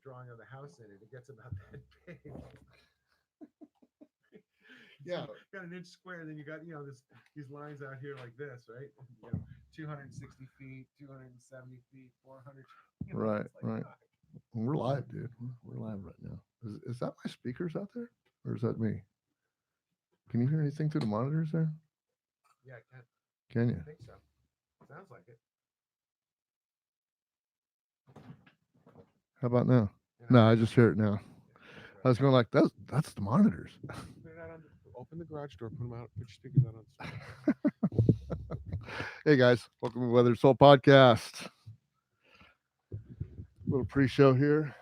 drawing of the house in it. It gets about that big. Yeah. So you got an inch square, then you got these lines out here like this, right? 260 feet, 270 feet, 400. Right, It's like, right. We're live, dude. We're live right now. Is that my speakers out there, or is that me? Can you hear anything through the monitors there? Yeah, I can. Can you? I think so. Sounds like it. How about now? No, I just hear it now. I was going like, that's the monitors. Open the garage door, put them out, put your speakers out on. Hey guys, welcome to Weather Soul Podcast. Little pre-show here.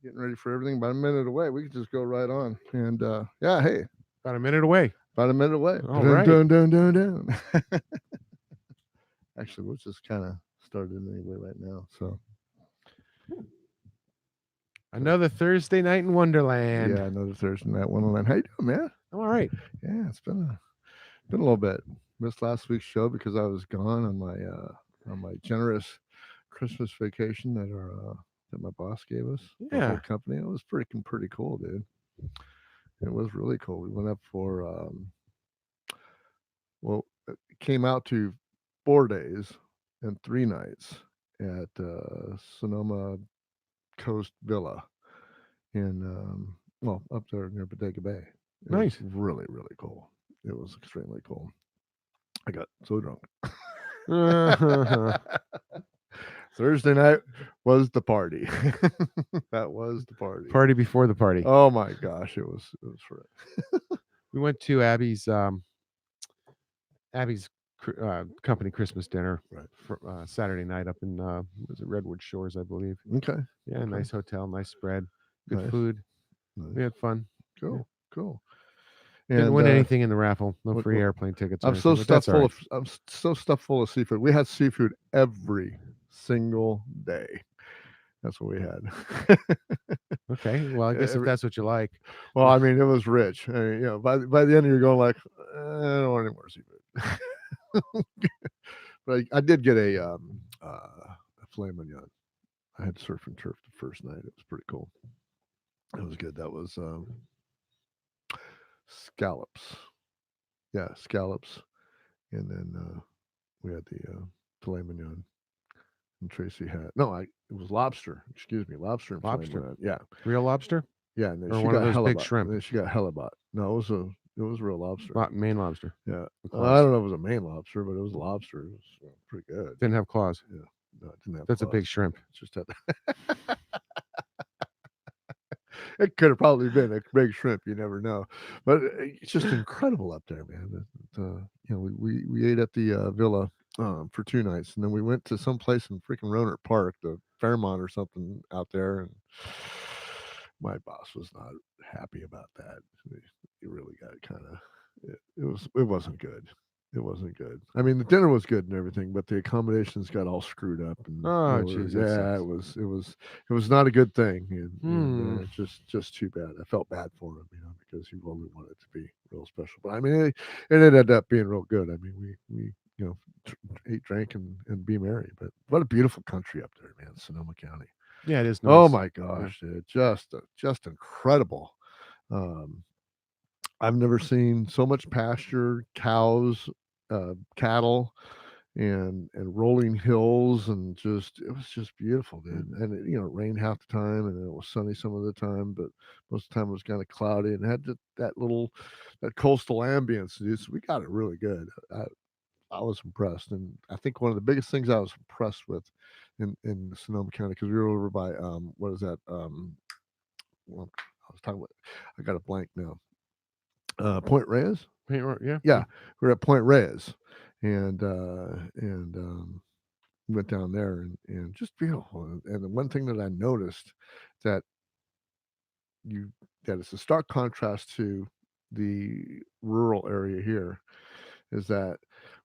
Getting ready for everything. About a minute away. We could just go right on. And yeah, hey. About a minute away. About a minute away. All right. Dun. Actually, we'll just kind of start it anyway right now. So another Thursday night in Wonderland. Yeah, another Thursday night Wonderland. How you doing, man? I'm all right. Yeah, it's been a little bit. Missed last week's show because I was gone on my generous Christmas vacation that my boss gave us. The whole Yeah. company. It was pretty cool, dude. It was really cool. We went up for it came out to 4 days and 3 nights at Sonoma Coast Villa in up there near Bodega Bay. It Nice. was really, really cool. It was extremely cool. I got so drunk. Thursday night was the party. That was the party. Party before the party. Oh my gosh, it was for it. We went to Abby's company Christmas dinner for Saturday night up in was it Redwood Shores, I believe. Okay. Yeah, Okay. nice hotel, nice spread, good Nice. food. Nice. We had fun. Cool. Didn't win anything in the raffle. No free well, airplane tickets. I'm so stuffed full of seafood. We had seafood every single day. That's what we had. Okay. Well, I guess if that's what you like. Well, I mean, it was rich. I mean, by the end, you're going like, I don't want any more seafood. But I did get a filet mignon. I had surf and turf the first night. It was pretty cool. It was good. That was scallops. Yeah, scallops. And then we had the filet mignon. And Tracy had it was lobster. Excuse me, lobster and Lobster. filet mignon. Yeah, Real lobster? yeah. And then Or she one of got those big halibut. shrimp? And then she got halibut. No, it was real lobster. Maine lobster. Yeah, With I claws. don't know if it was a Maine lobster, but it was lobster. It was pretty good. Didn't have claws. Yeah, no, it didn't have. That's a claws. big shrimp. It just had. It could have probably been a big shrimp. You never know, but it's just incredible up there, man. We ate at the villa for 2 nights, and then we went to some place in freaking Rohnert Park, the Fairmont or something out there, and my boss was not happy about that. He really got kind of. It wasn't good. It wasn't good. I mean, the dinner was good and everything, but the accommodations got all screwed up. And Oh, jeez, that yeah, sucks. it was not a good thing. And Hmm. just too bad. I felt bad for him, because he really wanted it to be real special. But I mean, it ended up being real good. I mean, we ate, drank, and be merry. But what a beautiful country up there, man, Sonoma County. Yeah, it is nice. Oh my gosh, dude, just incredible. I've never seen so much pasture, cows, cattle, and rolling hills, and it was just beautiful, dude. And it rained half the time, and it was sunny some of the time, but most of the time it was kind of cloudy, and had that coastal ambience, dude. So we got it really good. I was impressed, and I think one of the biggest things I was impressed with in Sonoma County, because we were over by what is that? Well, I was talking about. I got a blank now. Point Reyes. Yeah. Yeah, we're at Point Reyes, and went down there, and just beautiful. And the one thing that I noticed that it's a stark contrast to the rural area here is that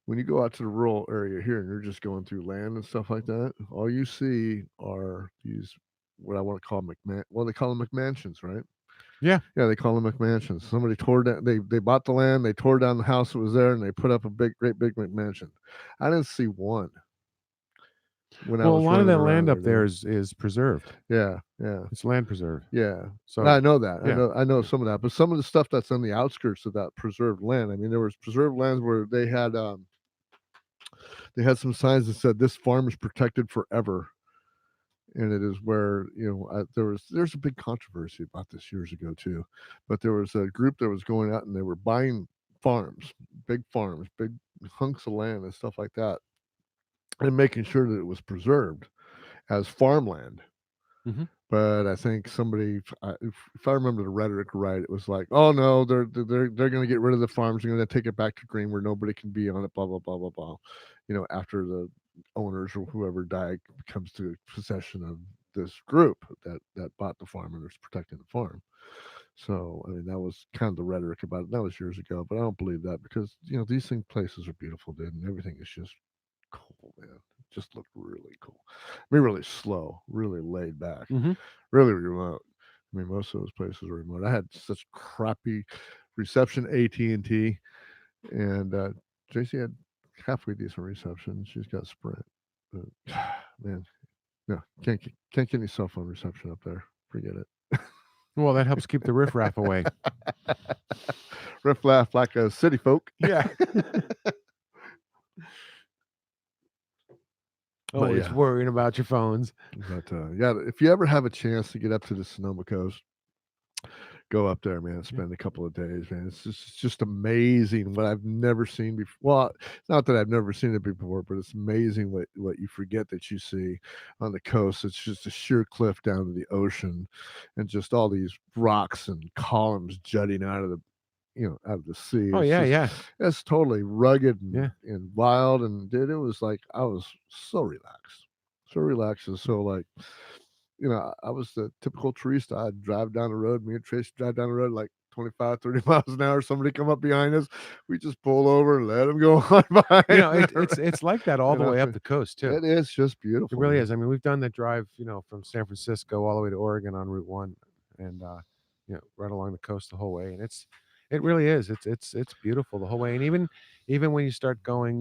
when you go out to the rural area here and you're just going through land and stuff like that, all you see are these what I want to call they call them McMansions, right? Yeah. Yeah, they call them McMansions. Somebody tore down. They bought the land. They tore down the house that was there, and they put up a great big McMansion. I didn't see one. when I Well, a was lot of running that land around up there there. is preserved. Yeah, yeah, It's land preserved. yeah. So I know that. yeah, I know yeah. some of that, but some of the stuff that's on the outskirts of that preserved land. I mean, there was preserved lands where they had some signs that said this farm is protected forever, and it is where there's a big controversy about this years ago too, but there was a group that was going out and they were buying farms, big hunks of land and stuff like that, and making sure that it was preserved as farmland. Hmm. But I think somebody, if I remember the rhetoric right, it was like, "Oh no, they're going to get rid of the farms. They're going to take it back to green where nobody can be on it." Blah blah blah blah blah. After the owners or whoever died comes to possession of this group that bought the farm and was protecting the farm. So I mean, that was kind of the rhetoric about it. That was years ago, but I don't believe that because these places are beautiful, dude, and everything is just cool, man. Just looked really cool. I mean, really slow, really laid back, Hmm. really remote. I mean, most of those places are remote. I had such crappy reception, AT&T, and JC had halfway decent reception. She's got Sprint. But, man, no, can't get any cell phone reception up there. Forget it. Well, that helps keep the riffraff away. Riff laugh like a city folk. Yeah. But Always yeah, worrying about your phones. but yeah, if you ever have a chance to get up to the Sonoma Coast, go up there, man. Spend a couple of days, man. It's just amazing what I've never seen before. Well, it's not that I've never seen it before, but it's amazing what you forget that you see on the coast. It's just a sheer cliff down to the ocean, and just all these rocks and columns jutting out of the out of the sea. Oh It's yeah, just yeah, it's totally rugged yeah. and wild, and dude, it was like I was so relaxed, and so like I was the typical tourist. I'd drive down the road. Me and Trace drive down the road like 25, 30 miles an hour. Somebody come up behind us. We just pull over and let them go on by. It's like that all the way up the coast too. It is just It beautiful. really man. is. I mean, we've done that drive, from San Francisco all the way to Oregon on Route 1, and right along the coast the whole way. And it really is. It's beautiful the whole way. And even when you start going,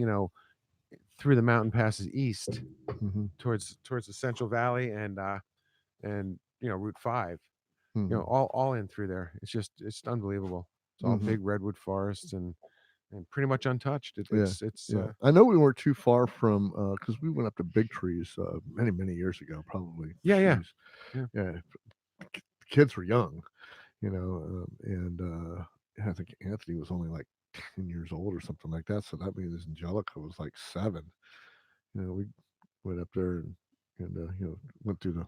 through the mountain passes east Mhm, towards the Central Valley and Route 5, mhm, all in through there. It's unbelievable. It's all mhm. big redwood forests and pretty much untouched. Yeah, It's yeah. I know we weren't too far from because we went up to Big Trees many many years ago. Probably, yeah, yeah, jeez, yeah. yeah. The kids were young, and I think Anthony was only like 10 years old or something like that. So that means Angelica was like 7. We went up there and went through the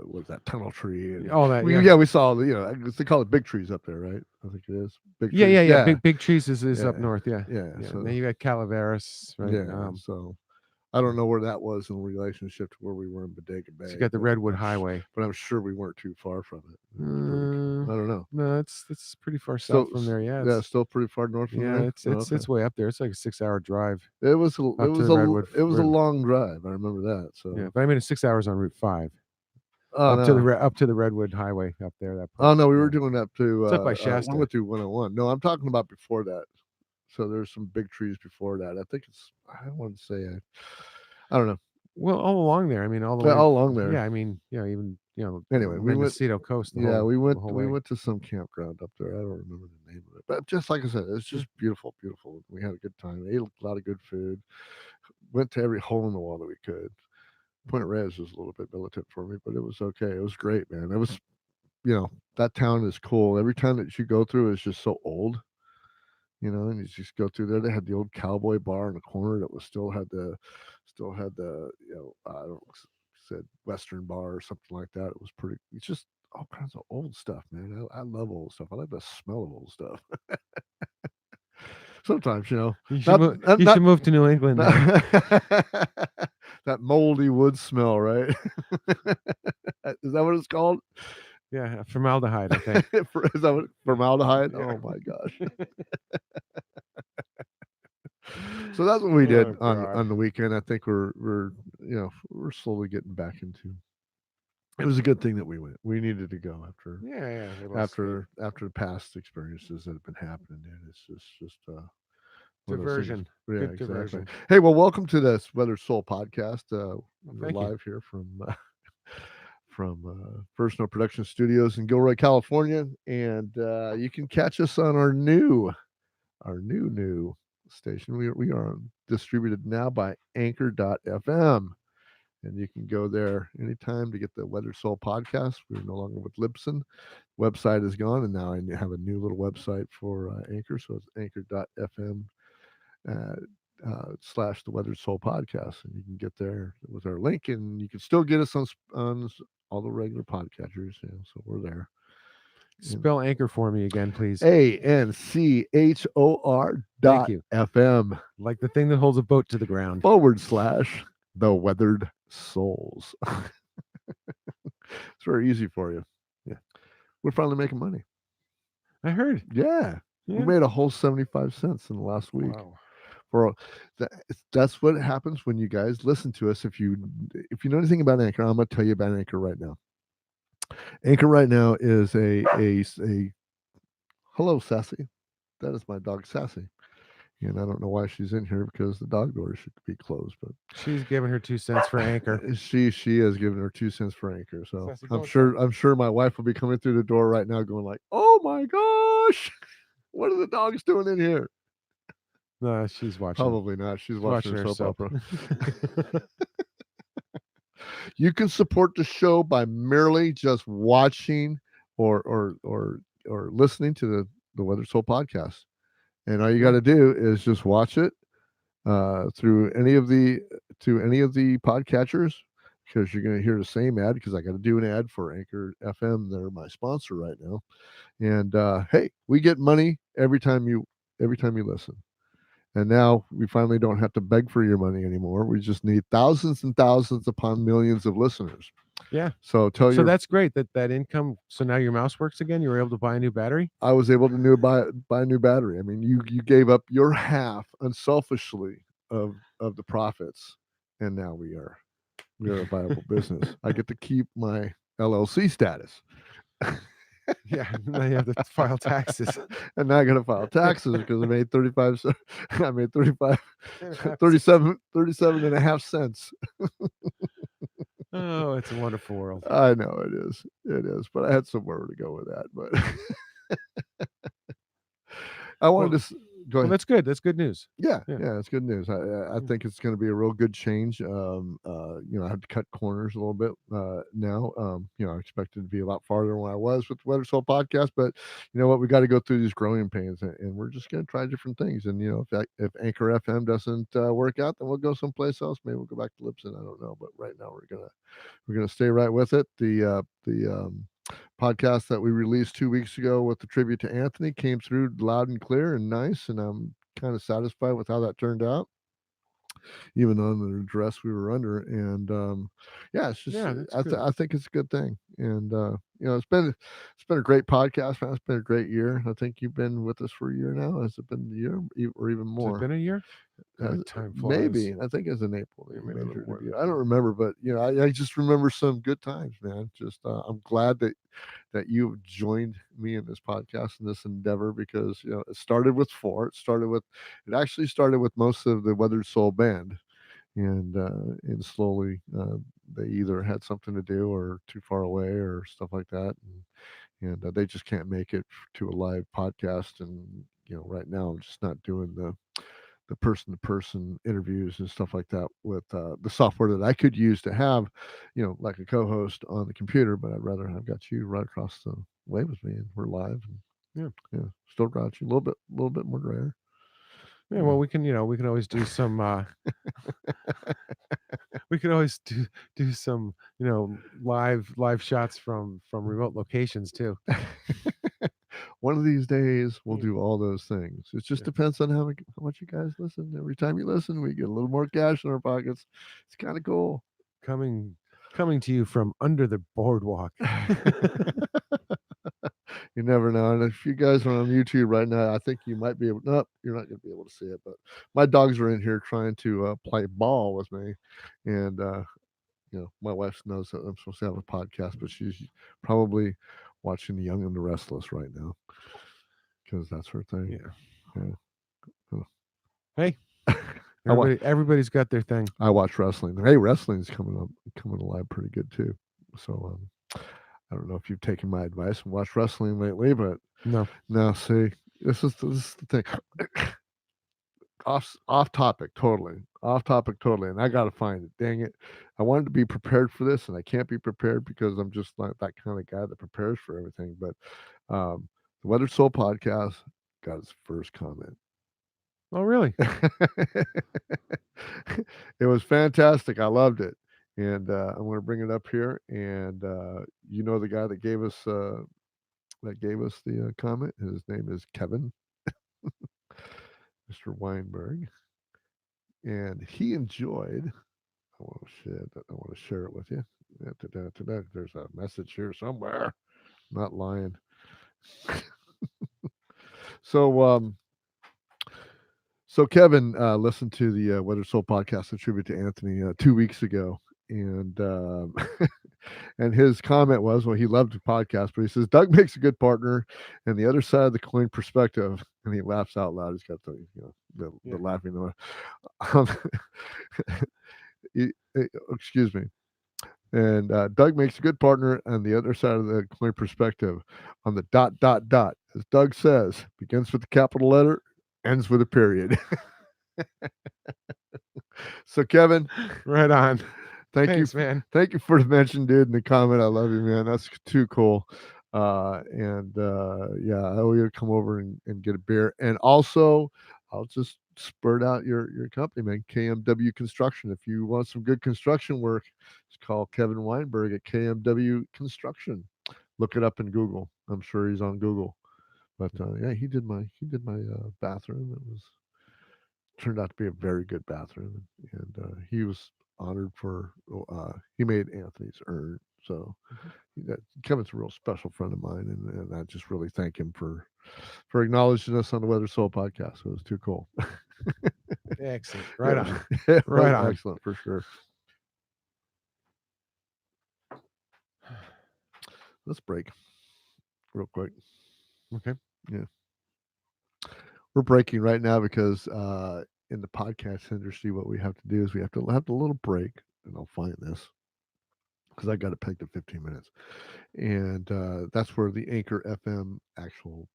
what is that tunnel tree and All that, yeah. we saw I guess they call it Big Trees up there, right? I think it is Big Yeah, Trees. yeah, yeah. Yeah, Big Trees is up yeah, north. Yeah, yeah. yeah. And then So you got Calaveras, right? yeah, so I don't know where that was in relationship to where we were in Bodega So Bay, you got the Redwood Highway. but I'm sure we weren't too far from it. Uh, I don't know. no, it's pretty far Still, south from there. Yeah, yeah, still pretty far north from yeah, there. it's Oh, it's okay. it's way up there. It's like a 6-hour drive It was up to the Redwood. it was a long drive. I remember that. Yeah, So but I mean, it's 6 hours on Route 5 oh no. up to the Redwood Highway up there. That Oh part. no, we were Yeah. doing that to It's up by we Shasta. went through 101. No, I'm talking about before that. So there's some big trees before that. I think I want to say I don't know. Well, all along there. I mean, all the Yeah, way. all along there. Yeah, I mean, even Anyway, we went. Mendocino Coast. Yeah, we the whole we way. went to some campground up there. I don't remember the name of it, but just like I said, it's just beautiful, beautiful. We had a good time. Ate a lot of good food. Went to every hole in the wall that we could. Point Reyes was a little bit militant for me, but it was okay. It was great, man. It was, that town is cool. Every town that you go through is just so old, and you just go through there. They had the old cowboy bar in the corner that was still had the, I don't know, said Western bar or something like that. It's just all kinds of old stuff, man. I love old stuff. I like the smell of old stuff. Sometimes, You should not, move. not, You not, should move to New England. Then. that moldy wood smell, right? Is that what it's called? Yeah, formaldehyde. I think. Is that what formaldehyde? Yeah. Oh my gosh. So that's what we did Oh, God. on the weekend. I think we're slowly getting back into. It was a good thing that we went. We needed to go after Yeah, yeah. after the past experiences that have been happening. Dude. It's just one of those things. Diversion. Yeah, Good exactly. diversion. Hey, well, welcome to this Weather Soul podcast. We're thank you. live here from Personal Production Studios in Gilroy, California, and you can catch us on our new station. We are distributed now by Anchor.fm, and you can go there anytime to get the Weather Soul podcast. We're no longer with Libsyn. Website is gone, and now I have a new little website for Anchor, so it's Anchor.fm. / the Weathered Soul podcast, and you can get there with our link, and you can still get us on all the regular podcatchers. So we're there. Spell Anchor for me again, please. ANCHOR.FM, like the thing that holds a boat to the ground. / the Weathered Souls. It's very easy for you. Yeah, we're finally making money. I heard. Yeah. We made a whole 75 cents in the last week. Wow. That's what happens when you guys listen to us. If you know anything about Anchor, I'm going to tell you about Anchor right now. Anchor right now is a hello, Sassy. That is my dog, Sassy. And I don't know why she's in here, because the dog door should be closed, but she's giving her 2 cents for Anchor. She has given her 2 cents for Anchor. So I'm sure my wife will be coming through the door right now going like, oh my gosh, what are the dogs doing in here? No, she's watching. Probably not. She's watching her soap opera. You can support the show by merely just watching or listening to the Weather Soul podcast, and all you got to do is just watch it through any of the podcatchers, because you're going to hear the same ad, because I got to do an ad for Anchor FM. They're my sponsor right now, and hey, we get money every time you listen. And now we finally don't have to beg for your money anymore. We just need thousands and thousands upon millions of listeners. Yeah. So that's great that income. So now your mouse works again. You were able to buy a new battery. I was able to buy a new battery. I mean, you gave up your half unselfishly of the profits, and now we are a viable business. I get to keep my LLC status. Yeah, now you have to file taxes. And now I got to file taxes because I made 37 and a half cents. Oh, it's a wonderful world. I know it is. But I had somewhere to go with that. But I wanted to go ahead. Well, that's good. That's good news. Yeah, it's good news. I think it's going to be a real good change. I have to cut corners a little bit now. I expected to be a lot farther than I was with the Weather Soul podcast, but you know what? We got to go through these growing pains, and we're just going to try different things. And if Anchor FM doesn't work out, then we'll go someplace else. Maybe we'll go back to Libsyn. I don't know, but right now we're gonna stay right with it. The podcast that we released 2 weeks ago with the tribute to Anthony came through loud and clear and nice, and I'm kind of satisfied with how that turned out, even on the duress we were under. And it's just I think it's a good thing. And it's been a great podcast, man. It's been a great year. I think you've been with us for a year now. Has it been a year or even more? Has it been a year? Time flies. Maybe. I think it's in April. I don't remember, but I just remember some good times, man. Just I'm glad that you've joined me in this podcast and this endeavor, because it started with 4. It actually started with most of the Weathered Soul band, and slowly they either had something to do or too far away or stuff like that, and they just can't make it to a live podcast. And right now I'm just not doing the person-to-person interviews and stuff like that with the software that I could use to have, like a co-host on the computer. But I'd rather have got you right across the way with me, and we're live. And still got you a little bit more rare. Yeah, well, we can always do some. We could always do some, live shots from remote locations too. One of these days we'll do all those things. It just depends on how much you guys listen. Every time you listen, we get a little more cash in our pockets. It's kind of cool. Coming to you from under the boardwalk. You never know. And if you guys are on YouTube right now, I think you might be able. No, you're not going to be able to see it. But my dogs are in here trying to play ball with me, and my wife knows that I'm supposed to have a podcast, but she's probably watching The Young and the Restless right now, because that's her thing. Yeah. Hey, I wa- everybody's got their thing. I watch wrestling. Hey, wrestling's coming alive pretty good too. So I don't know if you've taken my advice and watched wrestling lately, but No. now see, this is the thing. Off topic totally. Off topic totally. And I gotta find it. Dang it. I wanted to be prepared for this, and I can't be prepared because I'm just not that kind of guy that prepares for everything. But the Weathered Soul podcast got its first comment. Oh, really? It was fantastic. I loved it. And I'm going to bring it up here. And you know the guy that gave us the comment. His name is Kevin, Mr. Weinberg, and he enjoyed. Oh shit! I want to share it with you. There's a message here somewhere. I'm not lying. So So Kevin listened to the Weather Soul podcast, a tribute to Anthony, 2 weeks ago, and and his comment was, well, he loved the podcast, but he says Doug makes a good partner, and the other side of the coin perspective, and he laughs out loud. He's got the laughing noise. Um, excuse me. And Doug makes a good partner on the other side of the coin perspective on the dot, dot, dot. As Doug says, begins with the capital letter, ends with a period. So, Kevin, Right on. Thanks, man. Thank you for the mention, dude, in the comment. I love you, man. That's too cool. Yeah, I owe you to come over and get a beer. And also, I'll just spurt out your company, man, KMW Construction. If you want some good construction work, just call Kevin Weinberg at KMW Construction. Look it up in Google. I'm sure he's on Google. But yeah, he did my bathroom. It was turned out to be a very good bathroom, and he was honored for he made Anthony's urn. So Kevin's a real special friend of mine, and I just really thank him for acknowledging us on the Weather Soul podcast. It was too cool. Excellent. Right on. Right on. Excellent for sure. Let's break real quick. Okay. Yeah. We're breaking right now because in the podcast industry, what we have to do is we have to have a little break, and I'll find this because I got it pegged at 15 minutes, and that's where the Anchor FM actual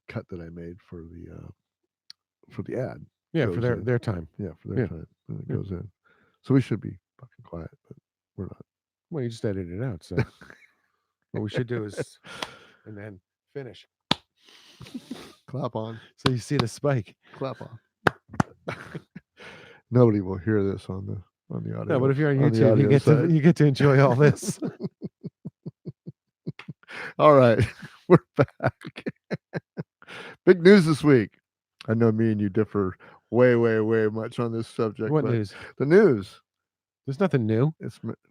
cut that I made for the ad. Yeah, goes for their in. their time. Yeah, for their Yeah. time, and it Yeah. goes in. So we should be fucking quiet, but we're not. Well, you just edited it out. So what we should do is, and then finish. Clap on. So you see the spike. Clap on. Nobody will hear this on the audio. No, but if you're on the YouTube, audio side. you get to enjoy all this. All right, we're back. Big news this week. I know me and you differ way, way, way much on this subject. What but news? The news. There's nothing new.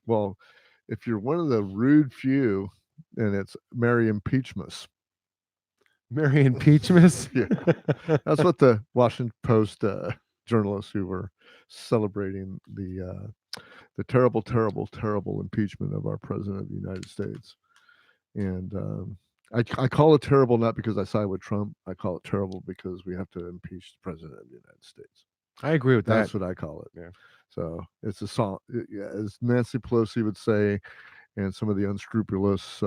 Well, if you're one of the rude few, then it's Merry Impeachment. Merry Impeachment? Yeah. That's what the Washington Post journalists who were celebrating the terrible, terrible, terrible impeachment of our president of the United States. And I call it terrible not because I side with Trump. I call it terrible because we have to impeach the president of the United States. I agree with that. That's what I call it. Yeah. So it's a song, as Nancy Pelosi would say, and some of the unscrupulous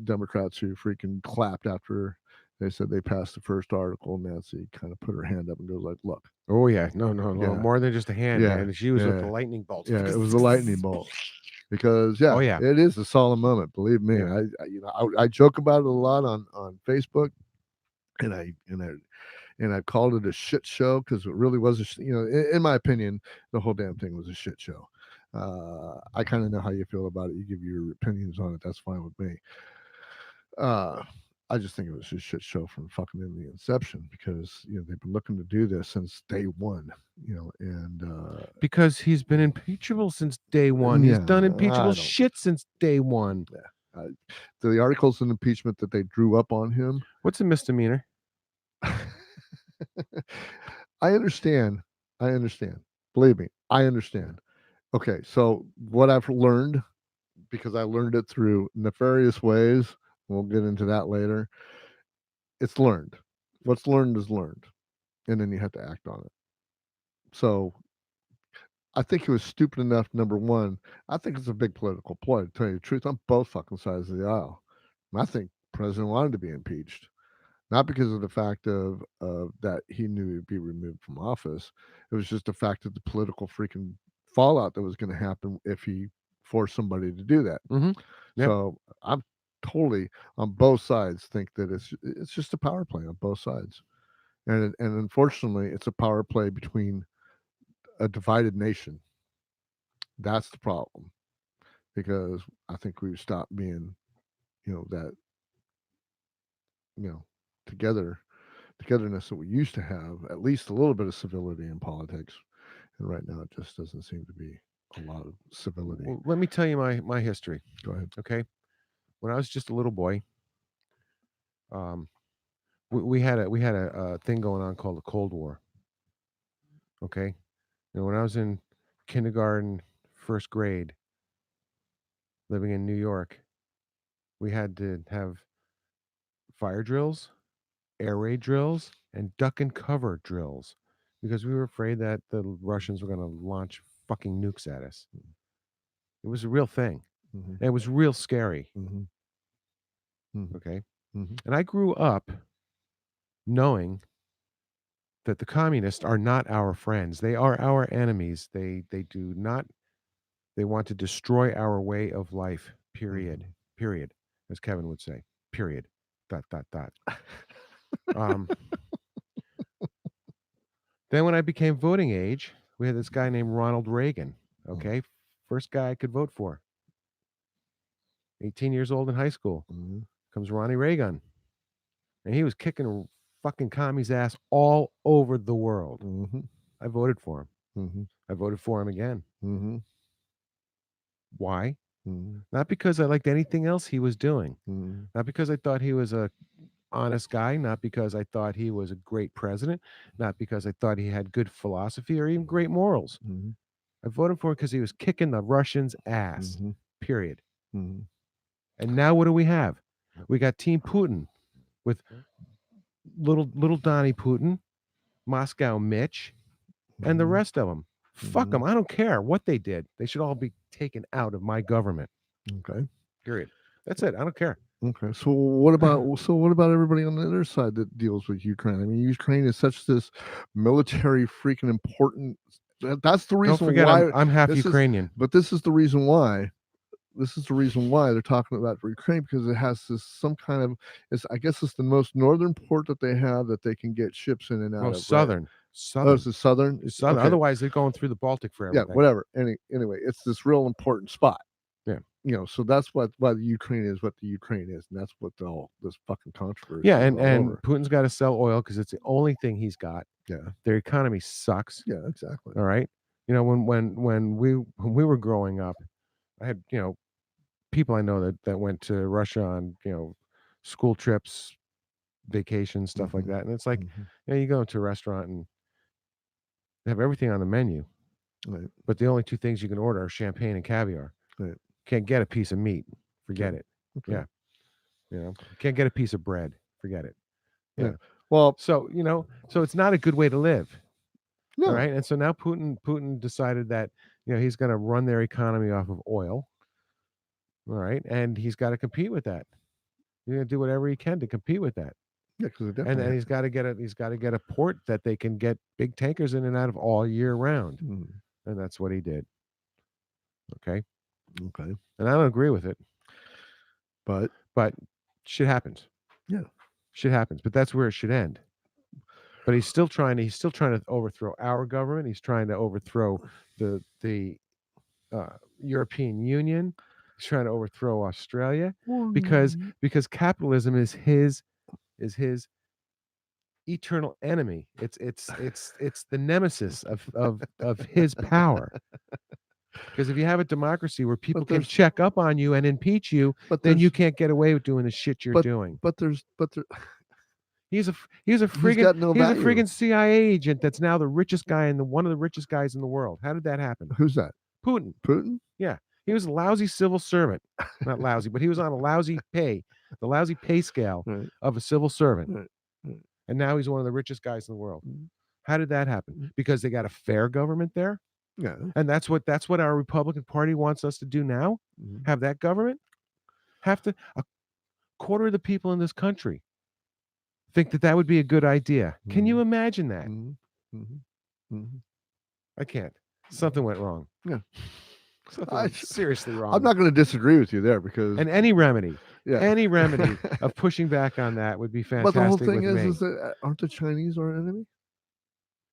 Democrats who freaking clapped after they said they passed the first article. Nancy kind of put her hand up and goes like, "Look." Oh yeah, no, Yeah. more than just a hand, Yeah, man. She was with the yeah. lightning bolt. Yeah, it was a lightning bolt. Because Oh, yeah. it is a solemn moment. Believe me, Yeah. I joke about it a lot on Facebook, and I've called it a shit show because it really was in my opinion, the whole damn thing was a shit show. I kind of know how you feel about it. You give your opinions on it. That's fine with me. I just think it was a shit show from fucking in the inception because they've been looking to do this since day one. And Because he's been impeachable since day one. He's done impeachable shit since day one. The articles in impeachment that they drew up on him. What's a misdemeanor? I understand. Believe me, I understand. Okay, so what I've learned, because I learned it through nefarious ways, we'll get into that later. It's learned. What's learned is learned, and then you have to act on it. So I think he was stupid enough. Number one, I think it's a big political ploy. To tell you the truth, on both fucking sides of the aisle. And I think the president wanted to be impeached, not because of the fact of that he knew he'd be removed from office. It was just the fact of the political freaking fallout that was going to happen if he forced somebody to do that. Mm-hmm. Yep. So I'm totally on both sides. Think that it's just a power play on both sides, and unfortunately, it's a power play between a divided nation. That's the problem, because I think we've stopped being, that, together togetherness that we used to have, at least a little bit of civility in politics. And right now, it just doesn't seem to be a lot of civility. Well, let me tell you my history. Go ahead. Okay, when I was just a little boy, we had a thing going on called the Cold War. Okay, when I was in kindergarten, first grade, living in New York, we had to have fire drills, air raid drills, and duck and cover drills because we were afraid that the Russians were going to launch fucking nukes at us. It was a real thing. Mm-hmm. And it was real scary. Mm-hmm. Mm-hmm. Okay. Mm-hmm. And I grew up knowing that the communists are not our friends. They are our enemies. They do not, they want to destroy our way of life, period. Mm-hmm. Period. As Kevin would say, period. ... Then when I became voting age, we had this guy named Ronald Reagan. Okay. First guy I could vote for. 18 years old in high school. Mm-hmm. Comes Ronnie Reagan. And he was kicking a fucking commie's ass all over the world. Mm-hmm. I voted for him. Mm-hmm. I voted for him again. Mm-hmm. Why? Mm-hmm. Not because I liked anything else he was doing. Mm-hmm. Not because I thought he was a honest guy. Not because I thought he was a great president. Not because I thought he had good philosophy or even great morals. Mm-hmm. I voted for him because he was kicking the Russians' ass. Mm-hmm. Period. Mm-hmm. And now what do we have? We got Team Putin with little Donnie Putin, Moscow Mitch, and the rest of them. Fuck them. I don't care what they did. They should all be taken out of my government. Okay. Period. That's it. I don't care. Okay. So what about everybody on the other side that deals with Ukraine? I mean, Ukraine is such this military freaking important. That's the reason Don't forget, why I'm half this is- Ukrainian. But this is the reason why. This is the reason why they're talking about Ukraine, because it has some kind of. I guess it's the most northern port that they have that they can get ships in and out Oh, of. Right? southern. Oh, it's the southern. It's southern. Okay. Otherwise, they're going through the Baltic for everything. Yeah, whatever. Anyway, it's this real important spot. Yeah. So that's why the Ukraine is what the Ukraine is, and that's what all this fucking controversy. Yeah, is and all over. Putin's got to sell oil because it's the only thing he's got. Yeah. Their economy sucks. Yeah, exactly. All right. When we were growing up, I had people I know that went to Russia on school trips, vacations, stuff like that, and it's like you go to a restaurant and they have everything on the menu, right. But the only two things you can order are champagne and caviar. Right. Can't get a piece of meat. Forget it. Okay. Yeah. Can't get a piece of bread. Forget it. Yeah. Well, so it's not a good way to live. No. All right. And so now Putin decided that he's going to run their economy off of oil. All right, and he's got to compete with that. He's going to do whatever he can to compete with that. Yeah, because and he's got to get a port that they can get big tankers in and out of all year round. And that's what he did. Okay. And I don't agree with it. But shit happens. Yeah. Shit happens. But that's where it should end. But he's still trying to overthrow our government. He's trying to overthrow the European Union. He's trying to overthrow Australia because capitalism is his eternal enemy. It's the nemesis of his power. Because if you have a democracy where people can check up on you and impeach you, then you can't get away with doing the shit you're doing. But there's he's a friggin' CIA agent that's now the richest guy one of the richest guys in the world. How did that happen? Who's that? Putin. Yeah. He was a lousy civil servant. Not lousy, but he was on a lousy pay, the lousy pay scale of a civil servant. Right. And now he's one of the richest guys in the world. How did that happen? Because they got a fair government there, Yeah. and that's what our Republican Party wants us to do now. Mhm. Have that government. Have to a quarter of the people in this country think that would be a good idea. Can you imagine that? Mhm. Mhm. Mhm. I can't. Something went wrong. Yeah. Something I- went seriously wrong. I'm not going to disagree with you there because And any remedy yeah. of pushing back on that would be But the whole fantastic thing with me. is that aren't the Chinese our enemy?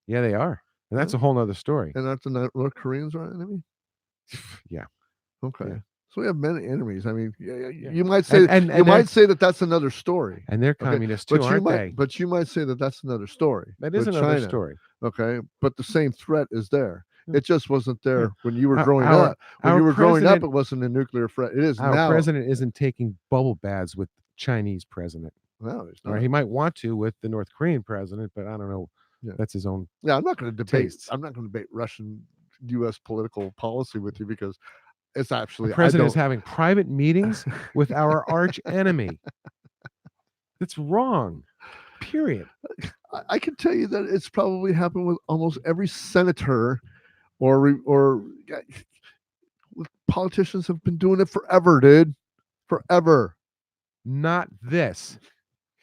Yeah, they are. And that's a whole nother story. And aren't the North Koreans our enemy? Yeah. Okay. Yeah. So we have many enemies. I mean, Yeah. you might say And might say that that's another story. And they're Okay, communists too, aren't they? But you might say that that's another story. That is with another China, story. Okay, but the same threat is there. Yeah. It just wasn't there Yeah. when you were Our- growing our- up. When our you were growing up, president- it wasn't a nuclear threat. It is Our now. president isn't taking bubble baths with the Chinese president. No, it's Or not. he might want to with the North Korean president, but I don't know. Yeah. That's his own. Yeah, I'm not going to debate. tastes. I'm not going to debate Russian U.S. political policy with you because it's actually The president is I having private meetings with our arch enemy. That's wrong. Period. I can tell you that it's probably happened with almost every senator or politicians have been doing it forever, dude. Forever. Not this.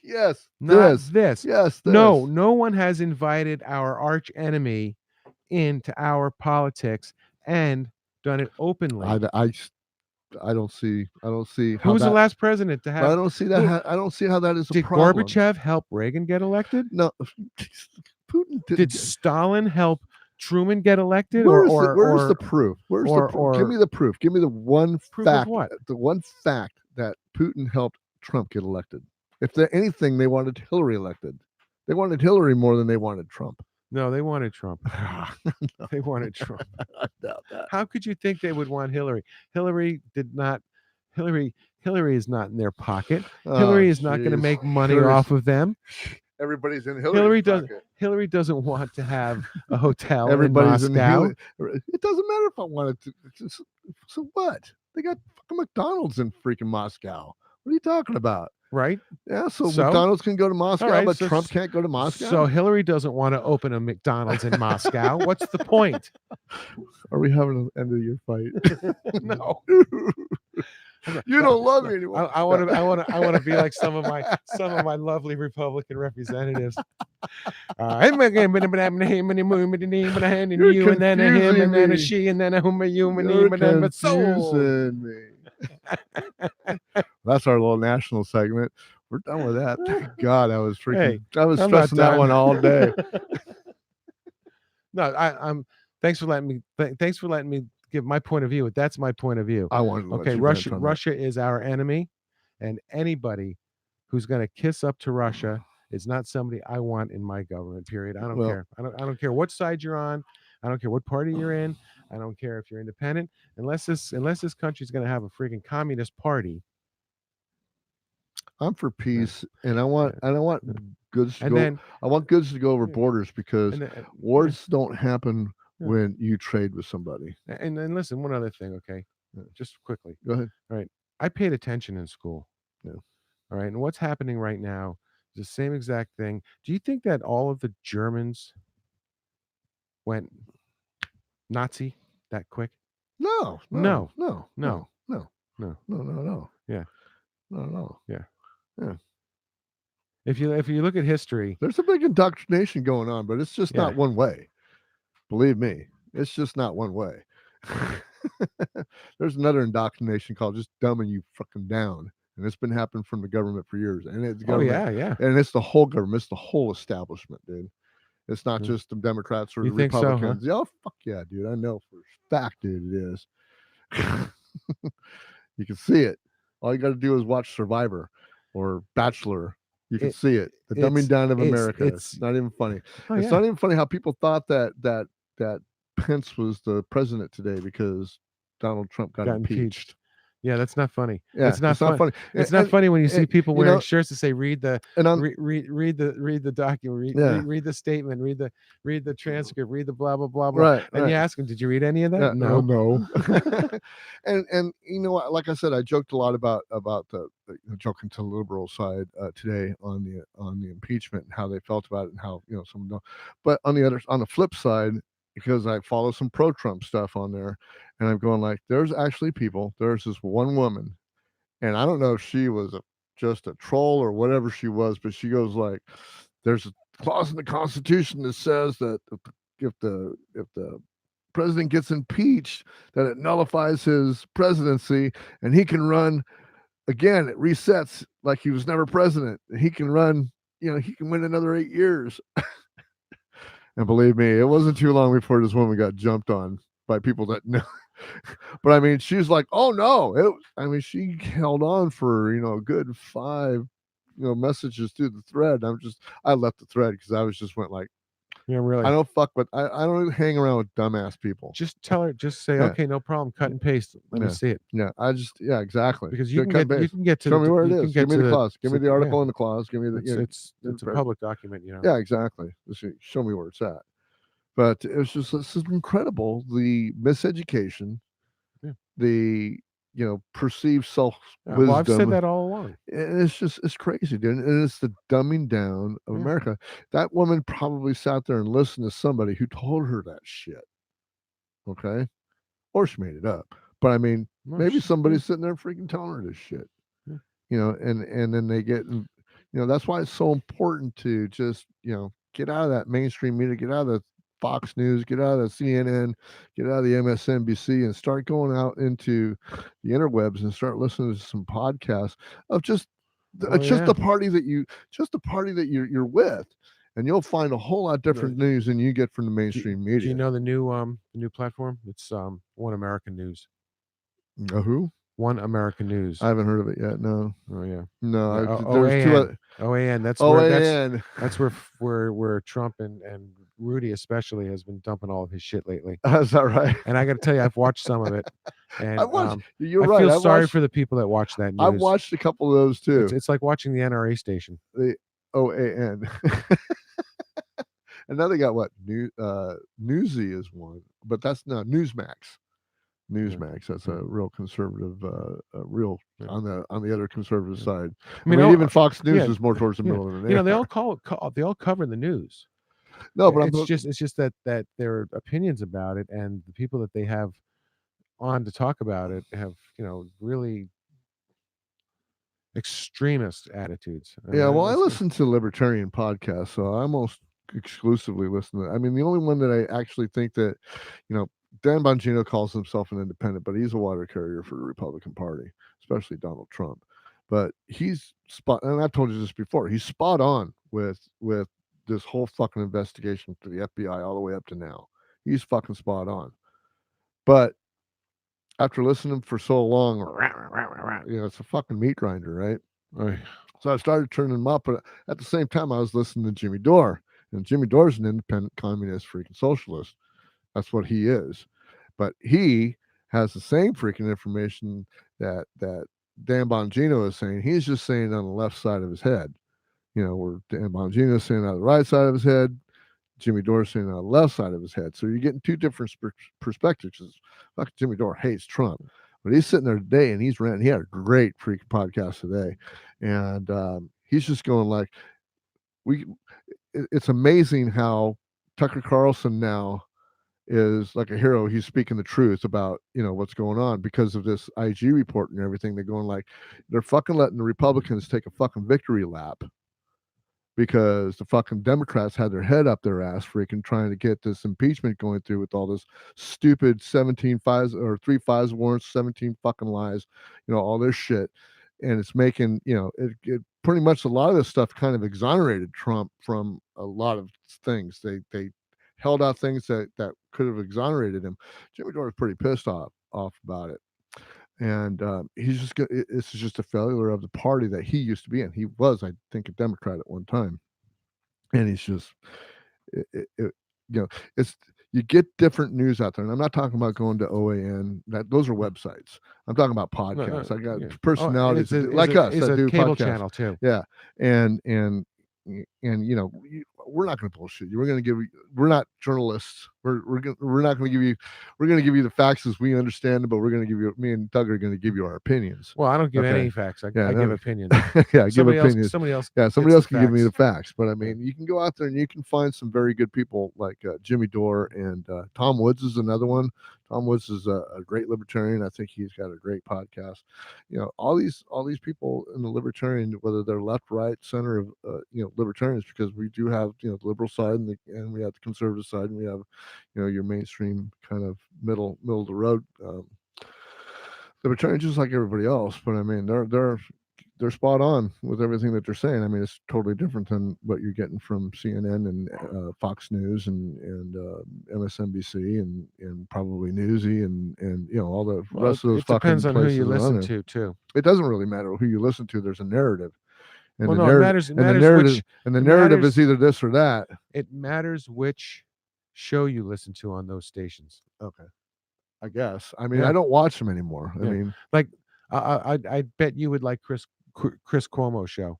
Yes. Not this. Yes. No, no one has invited our arch enemy into our politics and done it openly. I don't see how Who was the last president to have? I don't see that. I don't see how that is a Did problem. Gorbachev help Reagan get elected? No. Putin Did Stalin help Truman get elected? Where's or the proof? Where's the proof? Give me the proof. Give me the one Proof of fact. what? The one fact that Putin helped Trump get elected. If there anything, they wanted Hillary elected. They wanted Hillary more than they wanted Trump. No, they wanted Trump. No. They wanted Trump. I doubt that. How could you think they would want Hillary? Hillary did not. Hillary is not in their pocket. Hillary is not going to make money off of them. Everybody's in Hillary's pocket. Hillary doesn't want to have a hotel Everybody's in Moscow. It doesn't matter if I wanted to. So what? They got fucking McDonald's in freaking Moscow. What are you talking about? Right? Yeah, so McDonald's can go to Moscow, right, but so Trump can't go to Moscow. So Hillary doesn't want to open a McDonald's in Moscow. What's the point? Are we having an end of year fight? No. You don't love me anymore. I want to be like some of my lovely Republican representatives. I'm and you and then a him and then a she and then a whom you and then a soul. Me. That's our little national segment. We're done with that. Thank God, I was freaking. I was I'm not stressing that done. one all day. No, I'm. Thanks for letting me give my point of view. That's my point of view. I wanted to let Okay, you vent on that. Russia is our enemy, and anybody who's going to kiss up to Russia is not somebody I want in my government. Period. I don't care. I don't care what side you're on. I don't care what party you're in. I don't care if you're independent. Unless this country's going to have a freaking communist party. I'm for peace, and I want goods to And go. then I want goods to go over borders because and then, wars don't happen Yeah. when you trade with somebody. and then listen, one other thing, okay? Just quickly. Go ahead. All right. I paid attention in school. Yeah. All right. And what's happening right now is the same exact thing. Do you think that all of the Germans went Nazi that quick? No. No. Yeah. No. Yeah. If you look at history, There's a big indoctrination going on, but it's just not one way. Believe me, it's just not one way. There's another indoctrination called just dumbing you fucking down, and it's been happening from the government for years. And it's government, yeah. and it's the whole government, it's the whole establishment, dude. It's not just the Democrats or You the think so, huh? Republicans. Oh, fuck yeah, dude. I know for a fact, dude, it is. You can see it. All you got to do is watch Survivor or Bachelor. You can see it. The dumbing down of America. It's not even funny. It's not even funny how people thought that Pence was the president today because Donald Trump got impeached. Yeah, that's not funny. Yeah, It's not it's not fun. funny. It's not funny when you see people you wearing know, shirts that say "read the and on read the document, yeah, read the statement, read the transcript, read the blah blah blah blah." right, And right. you ask them, "Did you read any of that?" Yeah, No. no. And you know what? Like I said, I joked a lot about joking to the liberal side today on the impeachment and how they felt about it and how some don't. But on the flip side, because I follow some pro-Trump stuff on there, and I'm going like, there's actually people. There's this one woman, and I don't know if she was just a troll or whatever she was, but she goes like, there's a clause in the Constitution that says that if the president gets impeached, that it nullifies his presidency and he can run again. It resets like he was never president. He can run, he can win another 8 years. And believe me, it wasn't too long before this woman got jumped on by people that know. But I mean, she's like, oh no. She held on for, a good 5, messages through the thread. I left the thread because I was just went like, Yeah, really. I don't fuck with, I don't hang around with dumbass people. Just tell her. Just say, Yeah. "Okay, no problem. Cut and paste. Let me see it." Yeah, exactly. Because you can get to Show me the where it you can is. get Give me to the clause. Give me the yeah. article in the clause. Give me the. It's a public document, Yeah, exactly. Show me where it's at. But it was just this is incredible. The miseducation, Yeah. the perceived self Yeah, wisdom. well, I've said that all along. And it's crazy, dude. And it's the dumbing down of Yeah. America. That woman probably sat there and listened to somebody who told her that shit. Okay, or she made it up. But I mean, No, maybe somebody's sitting there freaking telling her this shit. Yeah. And then they get, that's why it's so important to just, get out of that mainstream media, get out of the Fox News, get out of the CNN, get out of the MSNBC, and start going out into the interwebs and start listening to some podcasts of just the party that you're with, and you'll find a whole lot different news than you get from the mainstream media. Do you know the new platform? It's One American News. Who? One American News. I haven't heard of it yet. No. Oh yeah. No. Yeah, There's two other. OAN. That's OAN. that's where Trump and Rudy especially has been dumping all of his shit lately. Is that right? And I got to tell you, I've watched some of it. And you're I right. feel sorry for the people that watch that news. I've watched a couple of those too. It's like watching the NRA station. The OAN. And now they got what? Newsy is one, but that's not Newsmax. Newsmax. That's a real conservative, on the other conservative side. I mean even Fox News is more towards the middle of the day. They all cover the news. No, but it's just that their opinions about it and the people that they have on to talk about it have really extremist attitudes. Yeah, well, I listen to libertarian podcasts, so I almost exclusively listen to. I mean, the only one that I actually think that, Dan Bongino calls himself an independent, but he's a water carrier for the Republican Party, especially Donald Trump. But he's and I've told you this before. He's spot on with this whole fucking investigation to the FBI all the way up to now. He's fucking spot on. But after listening for so long, it's a fucking meat grinder, right? Right. So I started turning them up, but at the same time, I was listening to Jimmy Dore, and Jimmy Dore's an independent communist, freaking socialist. That's what he is. But he has the same freaking information that Dan Bongino is saying. He's just saying on the left side of his head. Where Dan Bongino is saying on the right side of his head, Jimmy Dore saying on the left side of his head. So you're getting two different perspectives. Fuck, Jimmy Dore hates Trump, but he's sitting there today and he's ranting. He had a great freaking podcast today, and he's just going like, it's amazing how Tucker Carlson now is like a hero. He's speaking the truth about what's going on because of this IG report and everything. They're going like, they're fucking letting the Republicans take a fucking victory lap because the fucking Democrats had their head up their ass freaking trying to get this impeachment going through with all this stupid 17 fives or 3 fives warrants, 17 fucking lies, all this shit. And it's making, it pretty much a lot of this stuff kind of exonerated Trump from a lot of things. They held out things that could have exonerated him. Jimmy Dore is pretty pissed off about it. And he's just this is just a failure of the party that he used to be in. He was, I think, a Democrat at one time, and he's just, it's you get different news out there. And I'm not talking about going to OAN. Those are websites. I'm talking about No, no, podcasts. I got yeah. personalities it's a, that do, like us it's that a do cable podcasts. channel too. Yeah, and you know, we're not going to bullshit you. We're going to give you. We're not journalists. We're not going to give you. We're going to give you the facts as we understand them, but we're going to give you. Me and Doug are going to give you our opinions. Well, I don't give Okay. any facts. I Yeah, give no. opinions. Yeah, give Somebody else. opinions. Somebody else. Yeah, somebody gets else the can give me the facts. facts. But I mean, you can go out there and you can find some very good people like Jimmy Dore and Tom Woods is another one. Tom Woods is a great libertarian. I think he's got a great podcast. You know, all these people in the libertarian, whether they're left, right, center of you know, libertarians, because we do have, you know, the liberal side and we have the conservative side, and we have, you know, your mainstream kind of middle of the road libertarians, just like everybody else. But I mean, they're spot on with everything that they're saying. I mean, it's totally different than what you're getting from CNN and Fox News and MSNBC and probably Newsy and you know, all the Well, rest of those it fucking depends on who places you that are on listen there. to too. It doesn't really matter who you listen to. There's a narrative, and Well, the no, it narrative matters. It and the matters narrative which. and the it narrative matters- is either this or that. It matters which show you listen to on those stations. Okay, I guess. I mean, Yeah. I don't watch them anymore. I Yeah. mean, Like, I bet you would like Chris Cuomo's show.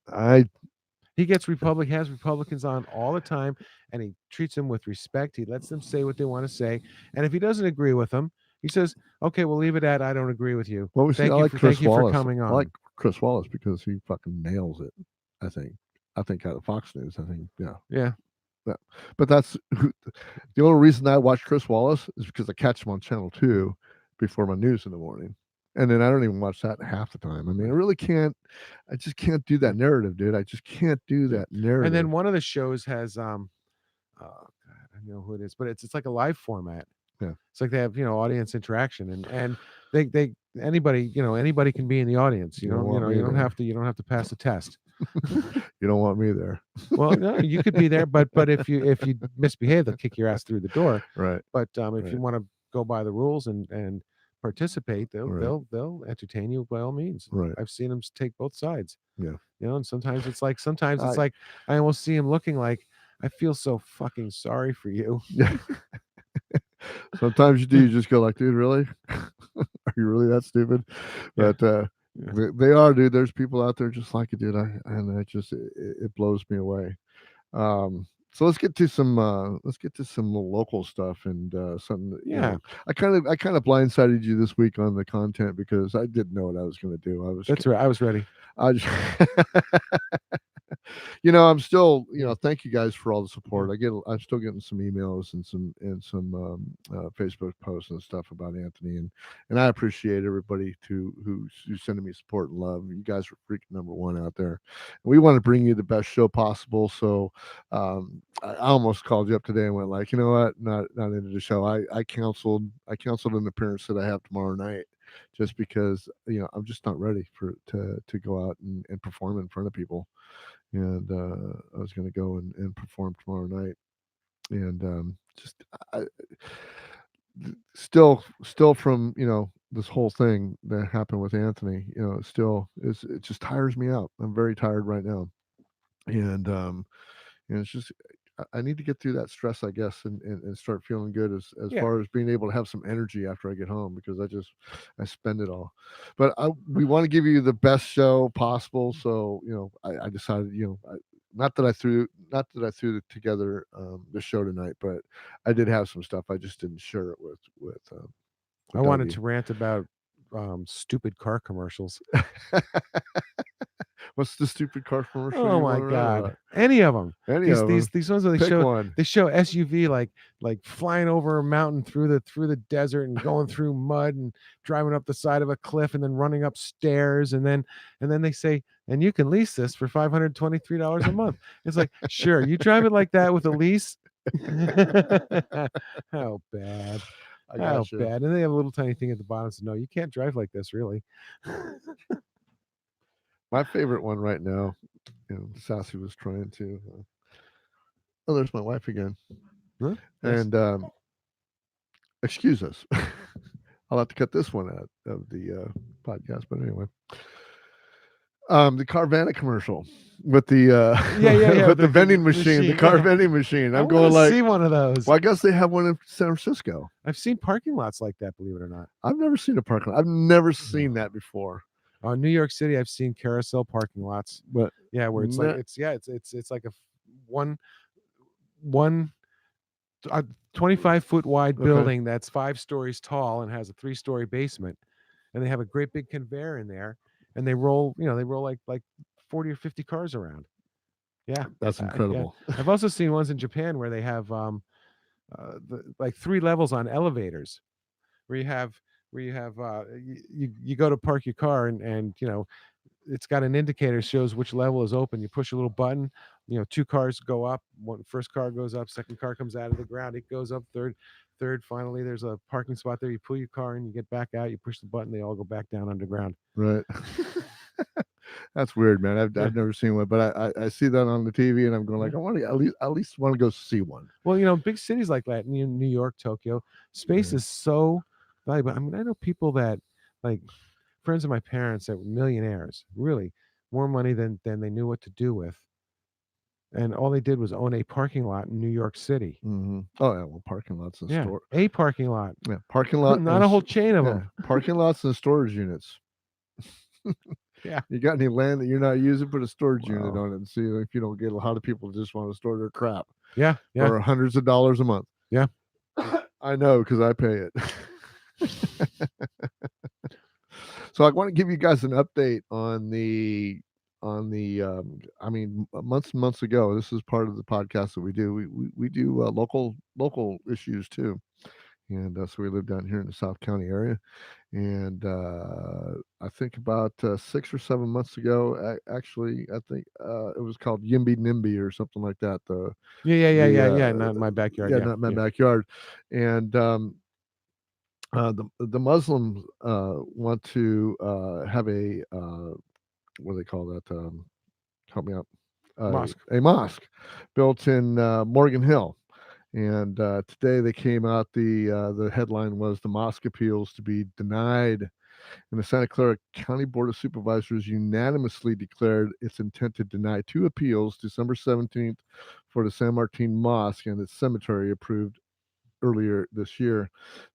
He has Republicans on all the time, and he treats them with respect. He lets them say what they want to say, and if he doesn't agree with them, he says, "Okay, we'll leave it at I don't agree with you. well, we see. I like Chris Thank you for Wallace. coming on." I like Chris Wallace because he fucking nails it. I think out of Fox News. I think, yeah. Yeah. But that's the only reason I watch Chris Wallace is because I catch him on Channel 2 before my news in the morning. And then I don't even watch that half the time. I mean, I just can't do that narrative, dude. I just can't do that narrative. And then one of the shows has oh God, I know who it is, but it's like a live format. Yeah. It's like they have, you know, audience interaction, and they anybody can be in the audience. You don't have to pass a test. You don't want me there. Well, no, you could be there, but if you misbehave, they'll kick your ass through the door. Right. But if Right. you want to go by the rules and participate, Right. they'll entertain you by all means. Right. I've seen them take both sides. Yeah. You know, and sometimes it's like I almost see him looking like, I feel so fucking sorry for you. Yeah. Sometimes you do. You just go like, dude, really? Are you really that stupid? Yeah. But they are, dude. There's people out there just like it, dude. It blows me away. So let's get to some little local stuff and something that, you Yeah. know, I kind of blindsided you this week on the content because I didn't know what I was going to do. That's right. I was ready. I just, you know, I'm still, you know, thank you guys for all the support. I'm still getting some emails and some Facebook posts and stuff about Anthony, and I appreciate everybody who's sending me support and love. You guys are freaking number one out there. We want to bring you the best show possible. So I almost called you up today and went like, you know what, not into the show. I canceled an appearance that I have tomorrow night, just because, you know, I'm just not ready to go out and perform in front of people. And I was going to go and perform tomorrow night, and still from, you know, this whole thing that happened with Anthony, you know, it just tires me out. I'm very tired right now, and it's just, I need to get through that stress, I guess, and start feeling good as Yeah. far as being able to have some energy after I get home, because I spend it all. But we want to give you the best show possible. So, you know, I decided, you know, not that I threw together the show tonight, but I did have some stuff. I just didn't share it with I wanted Dougie. to rant about stupid car commercials. What's the stupid car commercial? Oh you my wanna rant God! about? Any of them? Any of 'em. These ones where Pick one. they show SUV like flying over a mountain through the desert and going through mud and driving up the side of a cliff and then running up stairs, and then they say, and you can lease this for $523 a month. It's like, sure, you drive it like that with a lease. How bad? I How got you. bad? And they have a little tiny thing at the bottom. So no, you can't drive like this, really. My favorite one right now, you know, Sassy was trying to. Oh, there's my wife again. Huh? Yes. And excuse us. I'll have to cut this one out of the podcast. But anyway, The Carvana commercial with the Yeah. with The the vending machine, the car yeah. vending machine. I I'm want going to like, see one of those. well, I guess they have one in San Francisco. I've seen parking lots like that, believe it or not. I've never seen a parking lot. I've never seen that before. New York City, I've seen carousel parking lots. But Yeah, where it's like it's like a one one a 25-foot wide Okay. building that's 5 stories tall and has a 3-story basement, and they have a great big conveyor in there, and they roll like 40 or 50 cars around. Yeah, that's yeah. incredible. I've also seen ones in Japan where they have like 3 levels on elevators, where you have you go to park your car, and it's got an indicator, shows which level is open. You push a little button, 2 cars go up. First car goes up, second car comes out of the ground, it goes up, third finally there's a parking spot there. You pull your car in, you get back out, you push the button, they all go back down underground. Right. That's weird, man. Yeah. I've never seen one, but I see that on the TV, and I'm going like, I want to at least want to go see one. Well, big cities like that, New York, Tokyo, space Yeah. is so valuable. I mean, I know people that, like, friends of my parents that were millionaires, really more money than they knew what to do with, and all they did was own a parking lot in New York City. Mm-hmm. Oh yeah, well, parking lots and Yeah, store. a parking lot. Yeah, parking lot. Not and a whole chain of yeah, them. parking lots and storage units. Yeah. You got any land that you're not using? Put a storage unit Wow. on it and see if you don't get a lot of people just want to store their crap Yeah. for hundreds of dollars a month. Yeah. I know because I pay it. So I want to give you guys an update on the I mean, months and months ago. This is part of the podcast that we do. We do local issues too, and so we live down here in the South County area. And I think about 6 or 7 months ago, actually, I think it was called Yimby Nimby or something like that. Yeah. Not in my backyard. Yeah, Yeah. not my backyard. And the Muslims want to have a what do they call that? Help me out. Mosque. A mosque built in Morgan Hill. And today they came out. The headline was the mosque appeals to be denied, and the Santa Clara County Board of Supervisors unanimously declared its intent to deny 2 appeals December 17th for the San Martin Mosque and its cemetery approved earlier this year.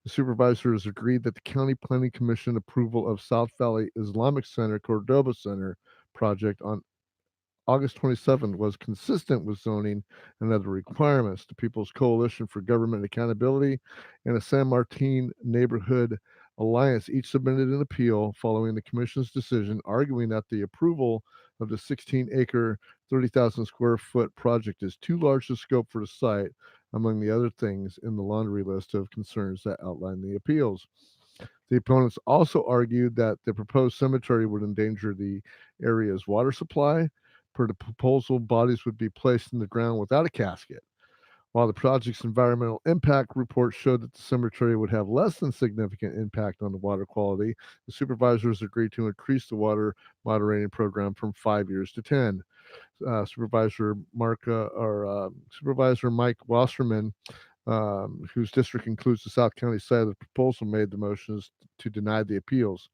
The supervisors agreed that the County Planning Commission approval of South Valley Islamic Center Cordoba Center project on August 27th was consistent with zoning and other requirements. The People's Coalition for Government Accountability and the San Martin Neighborhood Alliance each submitted an appeal following the Commission's decision, arguing that the approval of the 16-acre, 30,000 square foot project is too large a scope for the site, among the other things in the laundry list of concerns that outline the appeals. The opponents also argued that the proposed cemetery would endanger the area's water supply. Per the proposal, bodies would be placed in the ground without a casket. While the project's environmental impact report showed that the cemetery would have less than significant impact on the water quality, the supervisors agreed to increase the water moderating program from 5 years to 10. Supervisor Mike Wasserman, whose district includes the South County side of the proposal, made the motions to deny the appeals.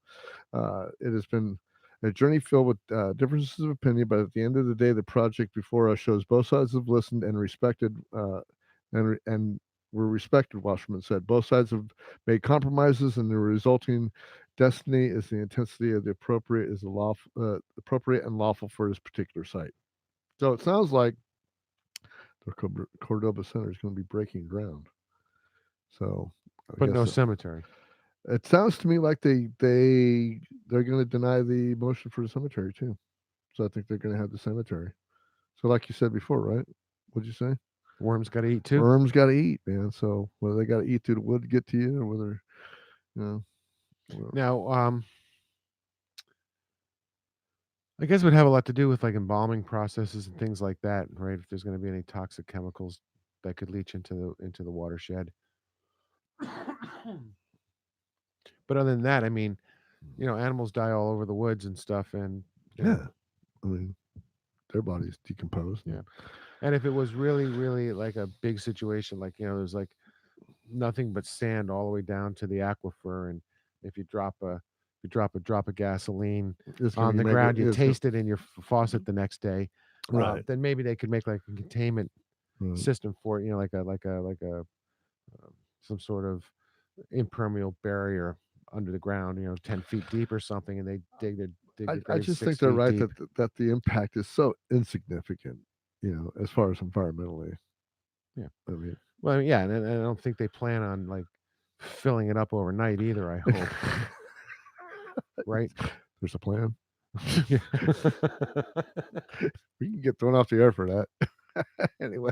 It has been a journey filled with differences of opinion, but at the end of the day, the project before us shows both sides have listened and respected, and were respected. Wasserman said both sides have made compromises, and the resulting destiny is the intensity of the appropriate appropriate and lawful for this particular site. So it sounds like the Cordoba Center is going to be breaking ground. So, but no cemetery. It sounds to me like they're going to deny the motion for the cemetery too. So I think they're going to have the cemetery. So like you said before, right? What'd you say? Worms got to eat too. Worms got to eat, man. So whether they got to eat through the wood to get to you, or whether, Now, I guess it would have a lot to do with like embalming processes and things like that, right? If there's going to be any toxic chemicals that could leach into the watershed. But other than that, I mean, animals die all over the woods and stuff, and I mean, their bodies decompose. Yeah, and if it was really, really like a big situation, like there's like nothing but sand all the way down to the aquifer, and if you drop a you drop a drop of gasoline It's gonna on the make ground, you it's gonna- taste it in your faucet the next day. right. Then maybe they could make like a containment Right. system for it, like a some sort of impermeable barrier under the ground, 10 feet deep or something, and they dig the I grave just 6 think they're feet right deep. that the impact is so insignificant, as far as environmentally. Yeah. I mean, Well, yeah, and I don't think they plan on like filling it up overnight either. I hope, right? there's a plan. Yeah. We can get thrown off the air for that. Anyway.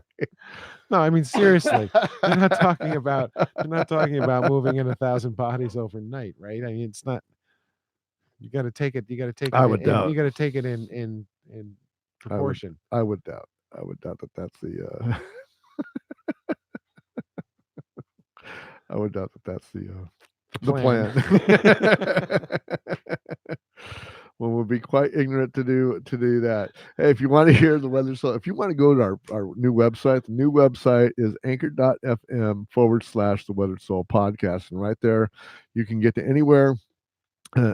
No, I mean seriously, they're not talking about moving in 1,000 bodies overnight, right? I mean, it's not. You got to take it. You got to take it. I would doubt. You got to take it in proportion. I would doubt. I would doubt that that's the. I would doubt that that's the plan. One would be quite ignorant to do that. Hey, if you want to hear the weather, so if you want to go to our new website, the new website is anchor.fm/the Weathered Soul podcast, and right there you can get to anywhere.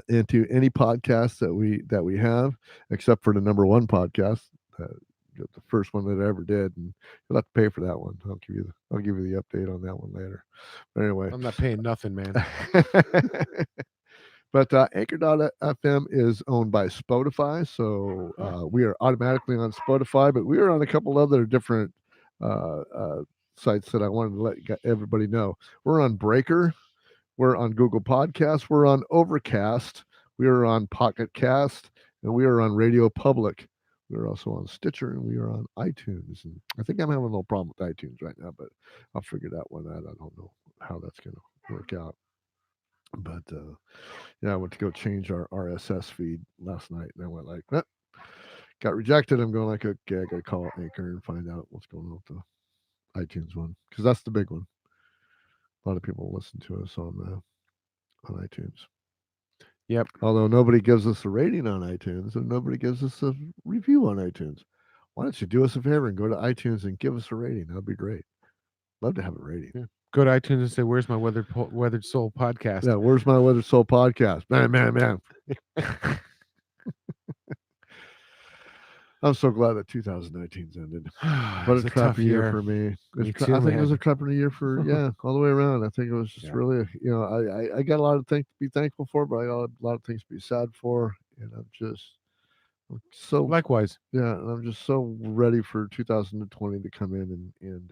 Into any podcast that we have, except for the number one podcast, the first one that I ever did, and you'll have to pay for that one. I'll give you the update on that one later. But anyway, I'm not paying nothing, man. But Anchor.fm is owned by Spotify, so we are automatically on Spotify, but we are on a couple other different sites that I wanted to let everybody know. We're on Breaker. We're on Google Podcasts. We're on Overcast. We are on Pocket Cast. And we are on Radio Public. We're also on Stitcher, and we are on iTunes. And I think I'm having a little problem with iTunes right now, but I'll figure that one out. I don't know how that's going to work out. But I went to go change our RSS feed last night, and I went like, got rejected. I'm going like, okay, I got to call Anchor and find out what's going on with the iTunes one, because that's the big one. A lot of people listen to us on iTunes. Yep. Although nobody gives us a rating on iTunes and nobody gives us a review on iTunes. Why don't you do us a favor and go to iTunes and give us a rating? That'd be great. Love to have a rating. Yeah. Go to iTunes and say, "Where's my Weathered Soul podcast?" Yeah, where's my Weathered Soul podcast? Man. I'm so glad that 2019's ended. What a crappy year for me. I think it was a crappy year for all the way around. I think it was just really, I got a lot of things to be thankful for, but I got a lot of things to be sad for, and I'm so likewise. Yeah, and I'm just so ready for 2020 to come in, and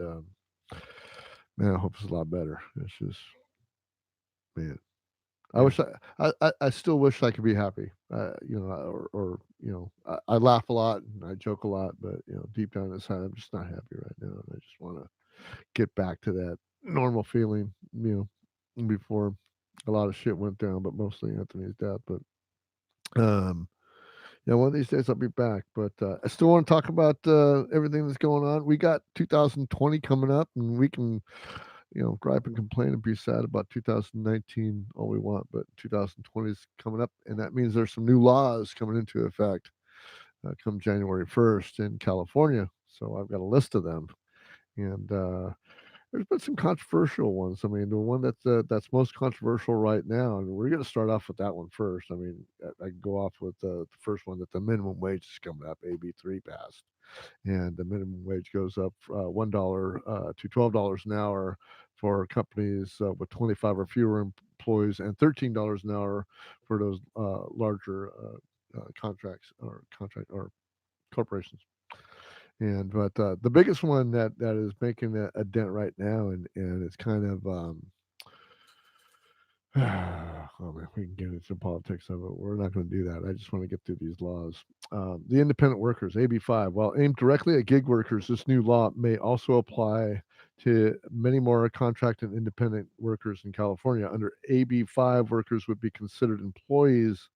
man, I hope it's a lot better. It's just, man. I still wish I could be happy, I laugh a lot and I joke a lot, but deep down inside, I'm just not happy right now, and I just want to get back to that normal feeling, before a lot of shit went down, but mostly Anthony's death. But one of these days I'll be back. But I still want to talk about everything that's going on. We got 2020 coming up, and we can gripe and complain and be sad about 2019 all we want, but 2020 is coming up, and that means there's some new laws coming into effect come January 1st in California. So I've got a list of them, and there's been some controversial ones. I mean, the one that's most controversial right now, and we're going to start off with that one first. I mean, I can go off with the first one, that the minimum wage is coming up. AB3 passed, and the minimum wage goes up $1 to $12 an hour for companies with 25 or fewer employees, and $13 an hour for those larger contract or corporations. But the biggest one that is making a dent right now, and it's kind of oh man, we can get into the politics of it. We're not going to do that. I just want to get through these laws. The independent workers, AB5. While aimed directly at gig workers, this new law may also apply to many more contract and independent workers in California. Under AB5, workers would be considered employees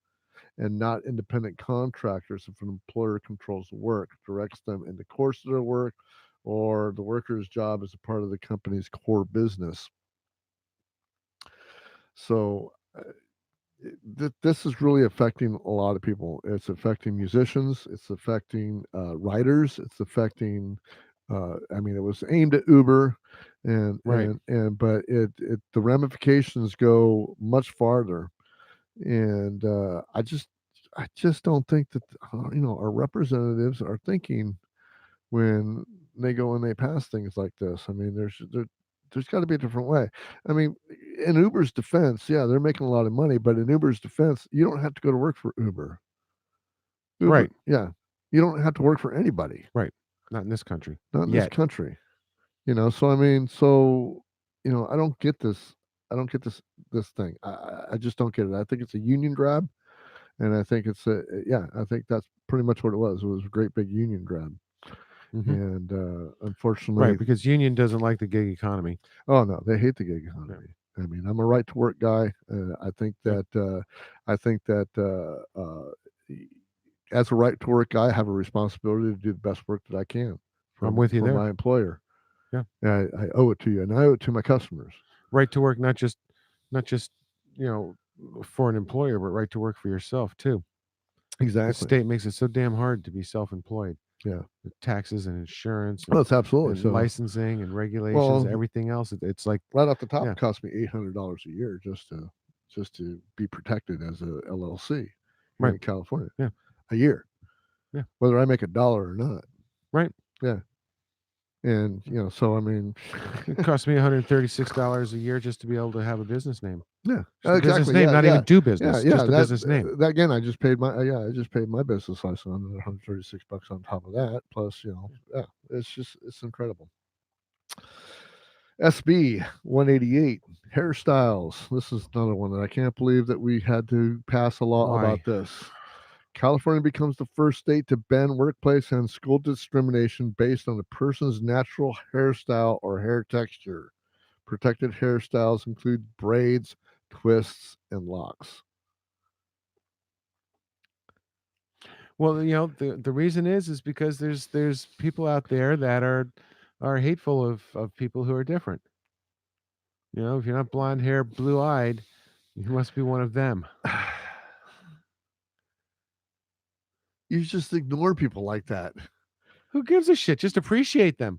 and not independent contractors if an employer controls the work, directs them in the course of their work, or the worker's job is a part of the company's core business. So this is really affecting a lot of people. It's affecting musicians. It's affecting writers. It's affecting. I mean, it was aimed at Uber, and right. but the ramifications go much farther. And I just don't think that our representatives are thinking when they go and they pass things like this. I mean, there's got to be a different way. I mean, in Uber's defense, yeah, they're making a lot of money, but in Uber's defense, you don't have to go to work for Uber. Right. Yeah, you don't have to work for anybody. Right. Not in this country. Not in this Yet. country. So I mean, I don't get this. I don't get this thing. I just don't get it. I think it's a union grab, and I think it's I think that's pretty much what it was. It was a great big union grab, Hmm. and unfortunately, Right, because union doesn't like the gig economy. oh no, they hate the gig economy. I mean, I'm a right to work guy. I think Yep. that as a right to work guy, I have a responsibility to do the best work that I can I'm with you for there. my employer. Yeah. And I owe it to you, and I owe it to my customers. Right to work, not just you know for an employer, but right to work for yourself too. The Exactly. state makes it so damn hard to be self-employed. Yeah. The taxes and insurance Oh, and, it's absolutely and so. licensing and regulations, everything else. It's like right off the top, yeah. it cost me $800 a year just to be protected as a LLC here Right. in California. Yeah. A year. Yeah. Whether I make $1 or not. Right. Yeah. And so I mean, It cost me $136 a year just to be able to have a business name. yeah, Just a exactly. business name, not even do business, Yeah, just a that, business name. That again, I just paid my business license on $136 on top of that. Plus, it's incredible. SB 188 hairstyles. This is another one that I can't believe that we had to pass a law Why? about this. California becomes the first state to ban workplace and school discrimination based on a person's natural hairstyle or hair texture. Protected hairstyles include braids, twists, and locks. Well, the reason is because there's people out there that are hateful of people who are different. If you're not blonde hair, blue eyed, you must be one of them. You just ignore people like that. Who gives a shit? Just appreciate them.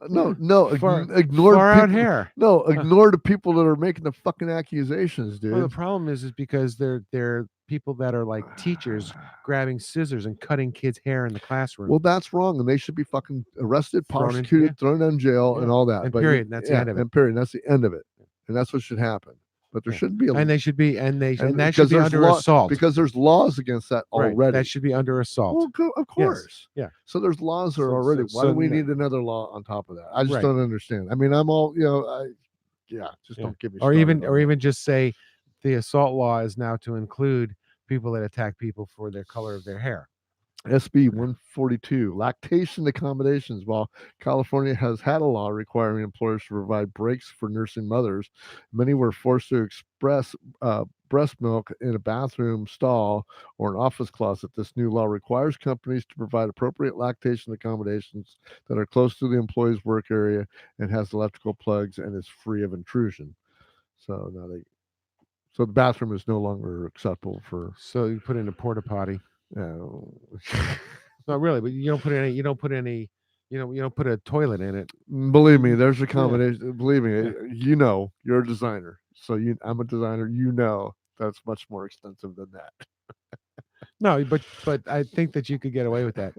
No, Far ignore out people. hair. No, ignore the people that are making the fucking accusations, dude. Well, the problem is because they're people that are like teachers grabbing scissors and cutting kids' hair in the classroom. Well, that's wrong, and they should be fucking arrested, Thrown in- prosecuted, thrown in jail, and all that. And but period. And that's the end of it. And period. That's the end of it. And that's what should happen. But there shouldn't be a And they should be and that because should be there's under assault. because there's laws against that Right. already. That should be under assault. Well, of course. Yeah. So there's laws there So- already. so- Why so do we no- need another law on top of that? I just Right. don't understand. I mean, I'm all just don't give me or started even on or that. even just say the assault law is now to include people that attack people for their color of their hair. SB 142, lactation accommodations. While California has had a law requiring employers to provide breaks for nursing mothers, many were forced to express breast milk in a bathroom stall or an office closet. This new law requires companies to provide appropriate lactation accommodations that are close to the employee's work area and has electrical plugs and is free of intrusion. So now so the bathroom is no longer acceptable for. So you put in a porta potty. Not really, but you don't put a toilet in it. Believe me, there's a combination. Believe me, you're a designer. So I'm a designer. That's much more expensive than that. No, but I think that you could get away with that.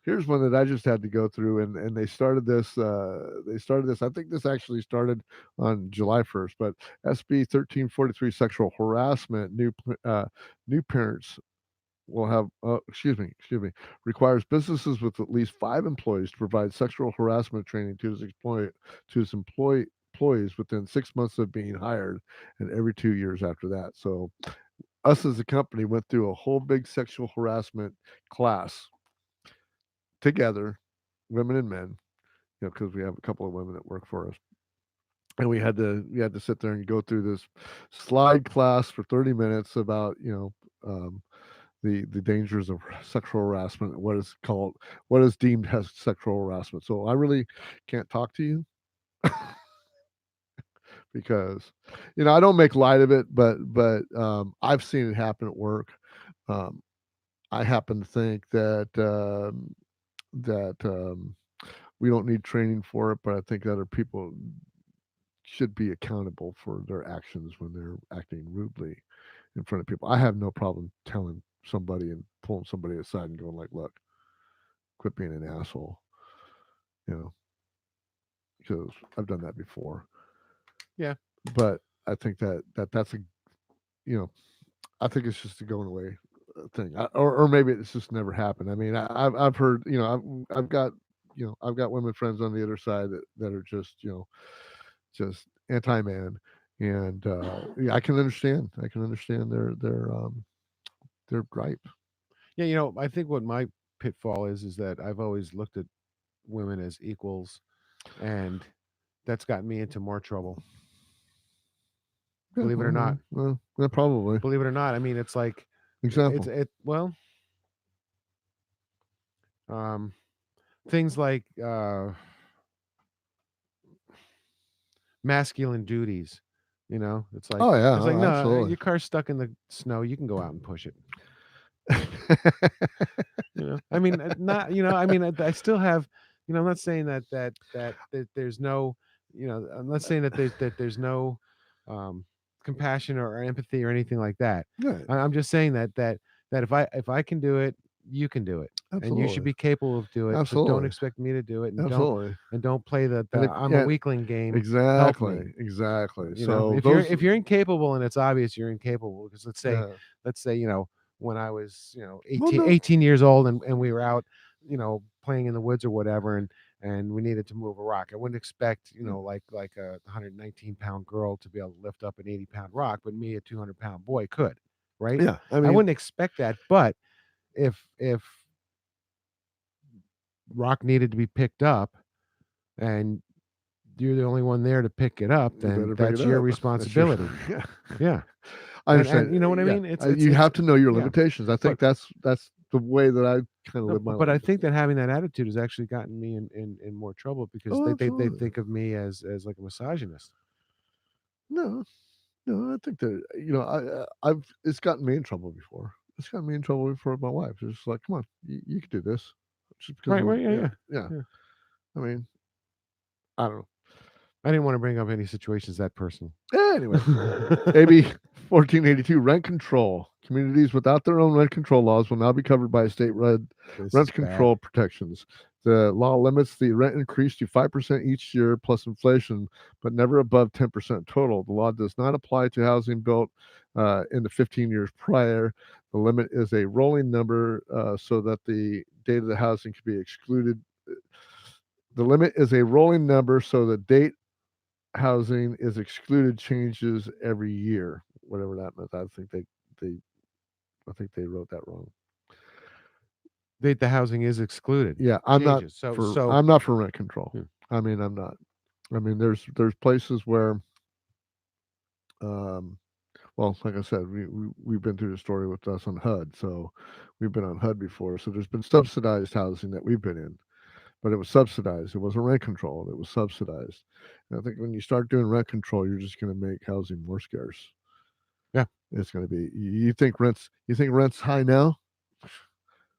Here's one that I just had to go through, and they started this. I think this actually started on July 1st, but SB 1343 sexual harassment. New parents will have requires businesses with at least 5 employees to provide sexual harassment training to his employees within 6 months of being hired, and every 2 years after that. So us as a company went through a whole big sexual harassment class together, women and men, because we have a couple of women that work for us. And we had to sit there and go through this slide class for 30 minutes about, the dangers of sexual harassment, what is deemed as sexual harassment. So I really can't talk to you because I don't make light of it, but I've seen it happen at work. I happen to think that we don't need training for it, but I think other people should be accountable for their actions when they're acting rudely in front of people. I have no problem telling somebody and pulling somebody aside and going like, "Look, quit being an asshole," you know, because I've done that before. Yeah. But I think that's a, you know, I think it's just a going away thing, or maybe it's just never happened. I mean, I've heard, you know, I've got, you know, I've got women friends on the other side that are just, you know, just anti-man, and yeah, I can understand. I can understand their gripe. Yeah, you know, I think what my pitfall is that I've always looked at women as equals, and that's gotten me into more trouble. Yeah, Believe it or not. well, yeah, probably. Believe it or not. I mean, it's like Example. well, things like masculine duties. You know, Oh yeah, it's like, no, absolutely. your car's stuck in the snow. You can go out and push it. You know, I mean, not, you know, I mean, I still have, you know, I'm not saying that there's no, you know, I'm not saying that there's no compassion or empathy or anything like that. Right. I'm just saying that if I can do it, you can do it, and you should Absolutely. be capable of doing it. So don't Absolutely. expect me to do it, and Absolutely. don't play the And if, I'm a yeah, weakling game. Help me. exactly. You know, So those, if you're incapable and it's obvious you're incapable, because yeah. let's say, you know, when I was, you know, Well, 18, no, 18 years old, and we were out, you know, playing in the woods or whatever, and we needed to move a rock. I wouldn't expect, you know, like a 119-pound girl to be able to lift up an 80-pound rock, but me, a 200-pound boy, could, right? yeah. I I mean, wouldn't expect that, but if rock needed to be picked up and you're the only one there to pick it up, you then better pick it that's your up. That's your, responsibility. yeah. Yeah. I understand. And you know what I Yeah, mean? you have to know your yeah. limitations. I think But that's the way that I kind of no, live my but I life. think that having that attitude has actually gotten me in more trouble because Oh, they absolutely. think of me as like a misogynist. No, no, I think that, you know, I've it's gotten me in trouble before. It's gotten me in trouble before with my wife. It's just like, come on, you can do this, just because Right, we're, right, yeah, yeah, yeah. yeah. Yeah. I mean, I don't know. I didn't want to bring up any situations that personal. Anyway, AB 1482, rent control. Communities without their own rent control laws will now be covered by state-led This is rent bad. control protections. The law limits the rent increase to 5% each year plus inflation, but never above 10% total. The law does not apply to housing built in the 15 years prior. The limit is a rolling number so that the date of the housing can be excluded. The limit is a rolling number so the date housing is excluded changes every year, whatever that meant. They I think they wrote that wrong. The housing is excluded. Yeah, Changes. I'm not for rent control. Hmm. I mean, I'm not. I mean, there's places where, well, like I said, we've been through the story with us on HUD, so we've been on HUD before. So there's been subsidized housing that we've been in, but it was subsidized. It wasn't rent control. It was subsidized. And I think when you start doing rent control, you're just going to make housing more scarce. Yeah. It's going to be. You think rent's high now?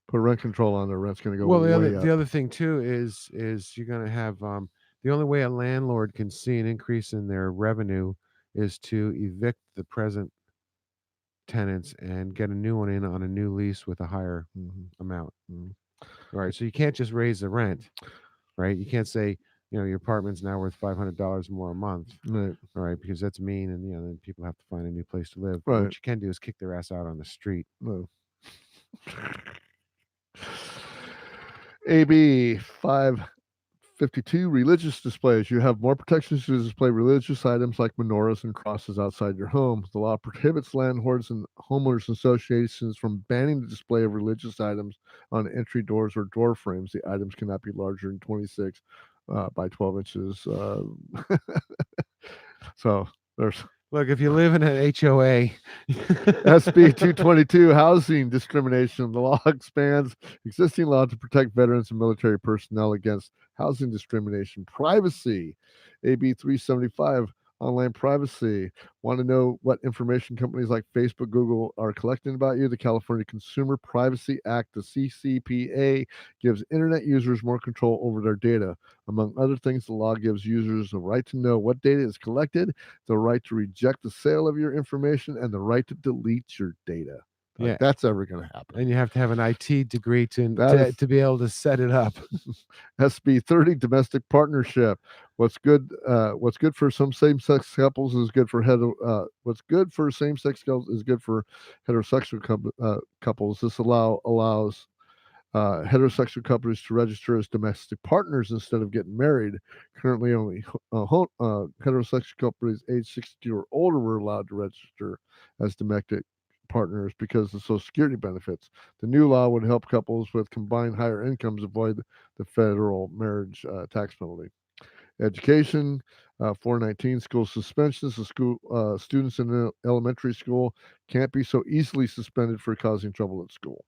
Put rent control on there, rent's going to go Well, way up. the other thing too is you're going to have the only way a landlord can see an increase in their revenue is to evict the present tenants and get a new one in on a new lease with a higher amount. All right, so you can't just raise the rent, right? You can't say, you know, your apartment's now worth $500 more a month, Right. all right, because that's mean, and you know, then people have to find a new place to live. Right. What you can do is kick their ass out on the street. No. AB 552, religious displays. You have more protections to display religious items like menorahs and crosses outside your home. The law prohibits landlords and homeowners associations from banning the display of religious items on entry doors or door frames. The items cannot be larger than 26 by 12 inches. So there's Look, if you live in an HOA, SB 222, housing discrimination. The law expands existing law to protect veterans and military personnel against housing discrimination. Privacy. AB 375, Online privacy. Want to know what information companies like Facebook, Google are collecting about you? The California Consumer Privacy Act, the CCPA, gives internet users more control over their data. Among other things, the law gives users the right to know what data is collected, the right to reject the sale of your information, and the right to delete your data. Yeah. That's ever going to happen. And you have to have an IT degree That is- to be able to set it up. SB 30, domestic partnership. What's good for some same-sex couples is good for what's good for same-sex couples is good for heterosexual couples. This allows heterosexual couples to register as domestic partners instead of getting married. Currently, only heterosexual couples age 62 or older were allowed to register as domestic partners because of Social Security benefits. The new law would help couples with combined higher incomes avoid the federal marriage tax penalty. Education, 419, school suspensions. The school students in elementary school can't be so easily suspended for causing trouble at school.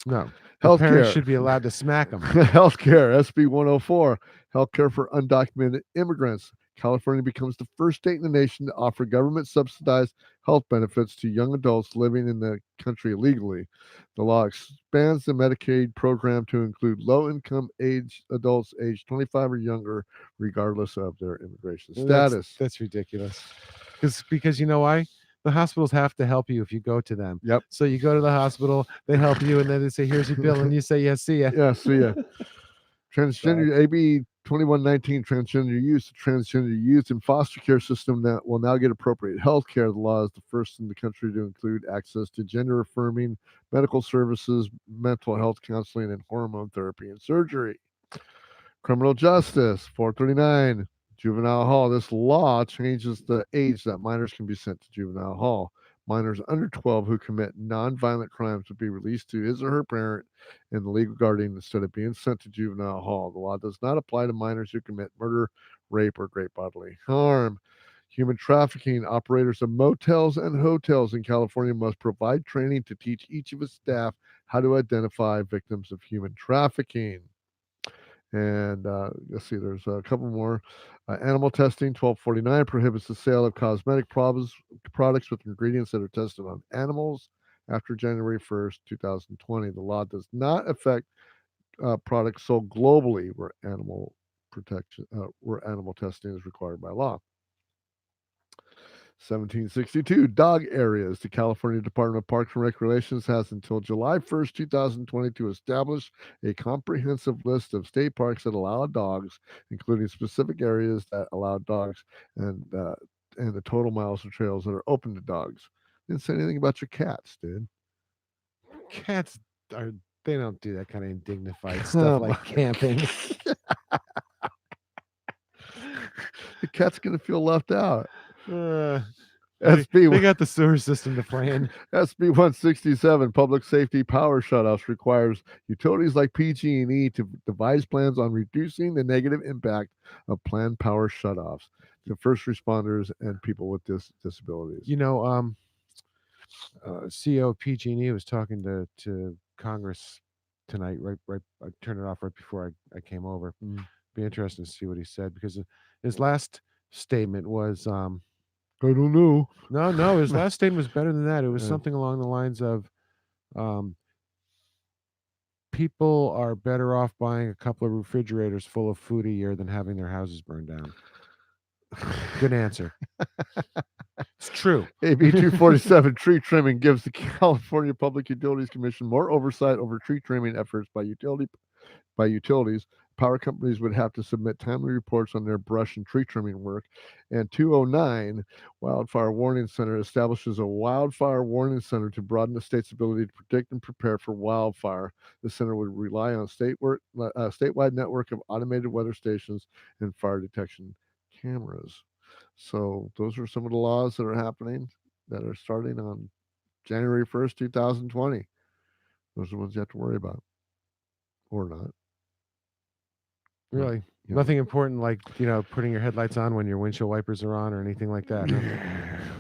No. The parents Healthcare. should be allowed to smack them. Healthcare, SB 104, healthcare for undocumented immigrants. California becomes the first state in the nation to offer government subsidized health benefits to young adults living in the country illegally. The law expands the Medicaid program to include low income adults aged 25 or younger, regardless of their immigration status. That's ridiculous. Because you know why? The hospitals have to help you if you go to them. Yep. So you go to the hospital, they help you, and then they say, "Here's your bill," and you say, "Yeah, see ya." Yeah, see ya. Transgender AB 2119, transgender youth. The transgender youth in foster care system that will now get appropriate health care. The law is the first in the country to include access to gender affirming medical services, mental health counseling, and hormone therapy and surgery. Criminal justice 439, juvenile hall. This law changes the age that minors can be sent to juvenile hall. Minors under 12 who commit nonviolent crimes would be released to his or her parent and the legal guardian instead of being sent to juvenile hall. The law does not apply to minors who commit murder, rape, or great bodily harm. Human trafficking. Operators of motels and hotels in California must provide training to teach each of its staff how to identify victims of human trafficking. And let's see, there's a couple more. Animal testing 1249 prohibits the sale of cosmetic products with ingredients that are tested on animals after January 1st, 2020. The law does not affect products sold globally where animal testing is required by law. 1762, dog areas. The California Department of Parks and Recreations has until July 1st, 2020 to establish a comprehensive list of state parks that allow dogs, including specific areas that allow dogs and the total miles of trails that are open to dogs. Didn't say anything about your cats, dude. Cats they don't do that kind of indignified stuff like camping. The cat's gonna feel left out. They got the sewer system to plan. SB 167, public safety power shutoffs, requires utilities like PG&E to devise plans on reducing the negative impact of planned power shutoffs to first responders and people with disabilities. You know, CEO of PG&E was talking to Congress tonight. Right. I turned it off right before I came over. Be interesting to see what he said, because his last statement was I don't know. No, his last statement was better than that. It was something along the lines of, people are better off buying a couple of refrigerators full of food a year than having their houses burned down. Good answer. It's true. AB 247, tree trimming, gives the California Public Utilities Commission more oversight over tree trimming efforts by utilities. Power companies would have to submit timely reports on their brush and tree trimming work. And 209, Wildfire Warning Center, establishes a wildfire warning center to broaden the state's ability to predict and prepare for wildfire. The center would rely on a statewide network of automated weather stations and fire detection cameras. So those are some of the laws that are happening that are starting on January 1st, 2020. Those are the ones you have to worry about, or not. Really? Yeah. Nothing important like, putting your headlights on when your windshield wipers are on or anything like that. Huh?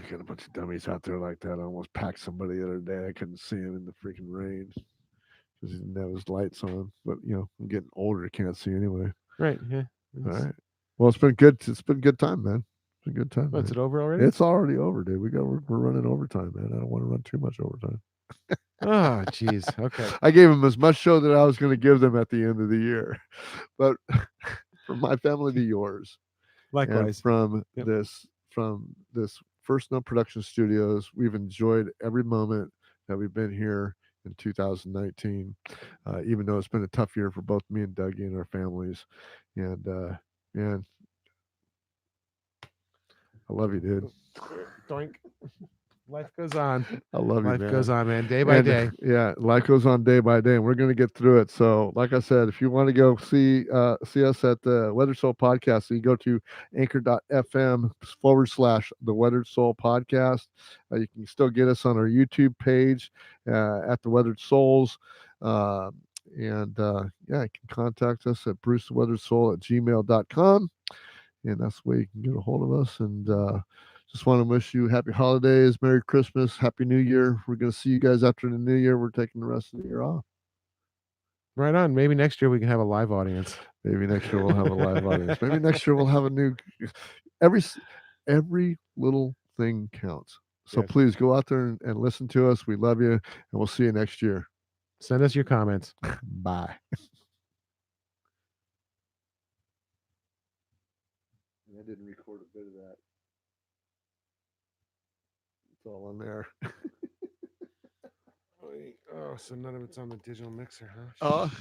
We got a bunch of dummies out there like that. I almost packed somebody the other day. I couldn't see him in the freaking rain because he didn't have his lights on. But I'm getting older. I can't see anyway. Right. Yeah. All right. Well, it's been good. It's been a good time, man. It's a good time. What's Man. it over already? It's already over, dude. We're running overtime, man. I don't want to run too much overtime. Oh, jeez. Okay. I gave them as much show that I was going to give them at the end of the year, but from my family to yours, and Likewise. from Yep. this First Note Production Studios, we've enjoyed every moment that we've been here in 2019, even though it's been a tough year for both me and Dougie and our families. And man, I love you, dude. Doink. Life goes on. I love you, Life man. goes on, man. Day by And, day. yeah, life goes on day by day, and we're going to get through it. So, like I said, if you want to go see us at the Weathered Soul Podcast, so you go to anchor.fm/the Weathered Soul Podcast. You can still get us on our YouTube page at the Weathered Souls. Yeah, you can contact us at brucetheweatheredsoul@gmail.com. And that's the way you can get a hold of us. And just want to wish you happy holidays, Merry Christmas, Happy New Year. We're going to see you guys after the New Year. We're taking the rest of the year off. Right on. Maybe next year we can have a live audience. Maybe next year we'll have a live audience. Maybe next year we'll have a new. Every little thing counts. So Yes. please go out there and listen to us. We love you, and we'll see you next year. Send us your comments. Bye. I didn't record a bit of that. It's all on there. Oh, so none of it's on the digital mixer, huh? Oh.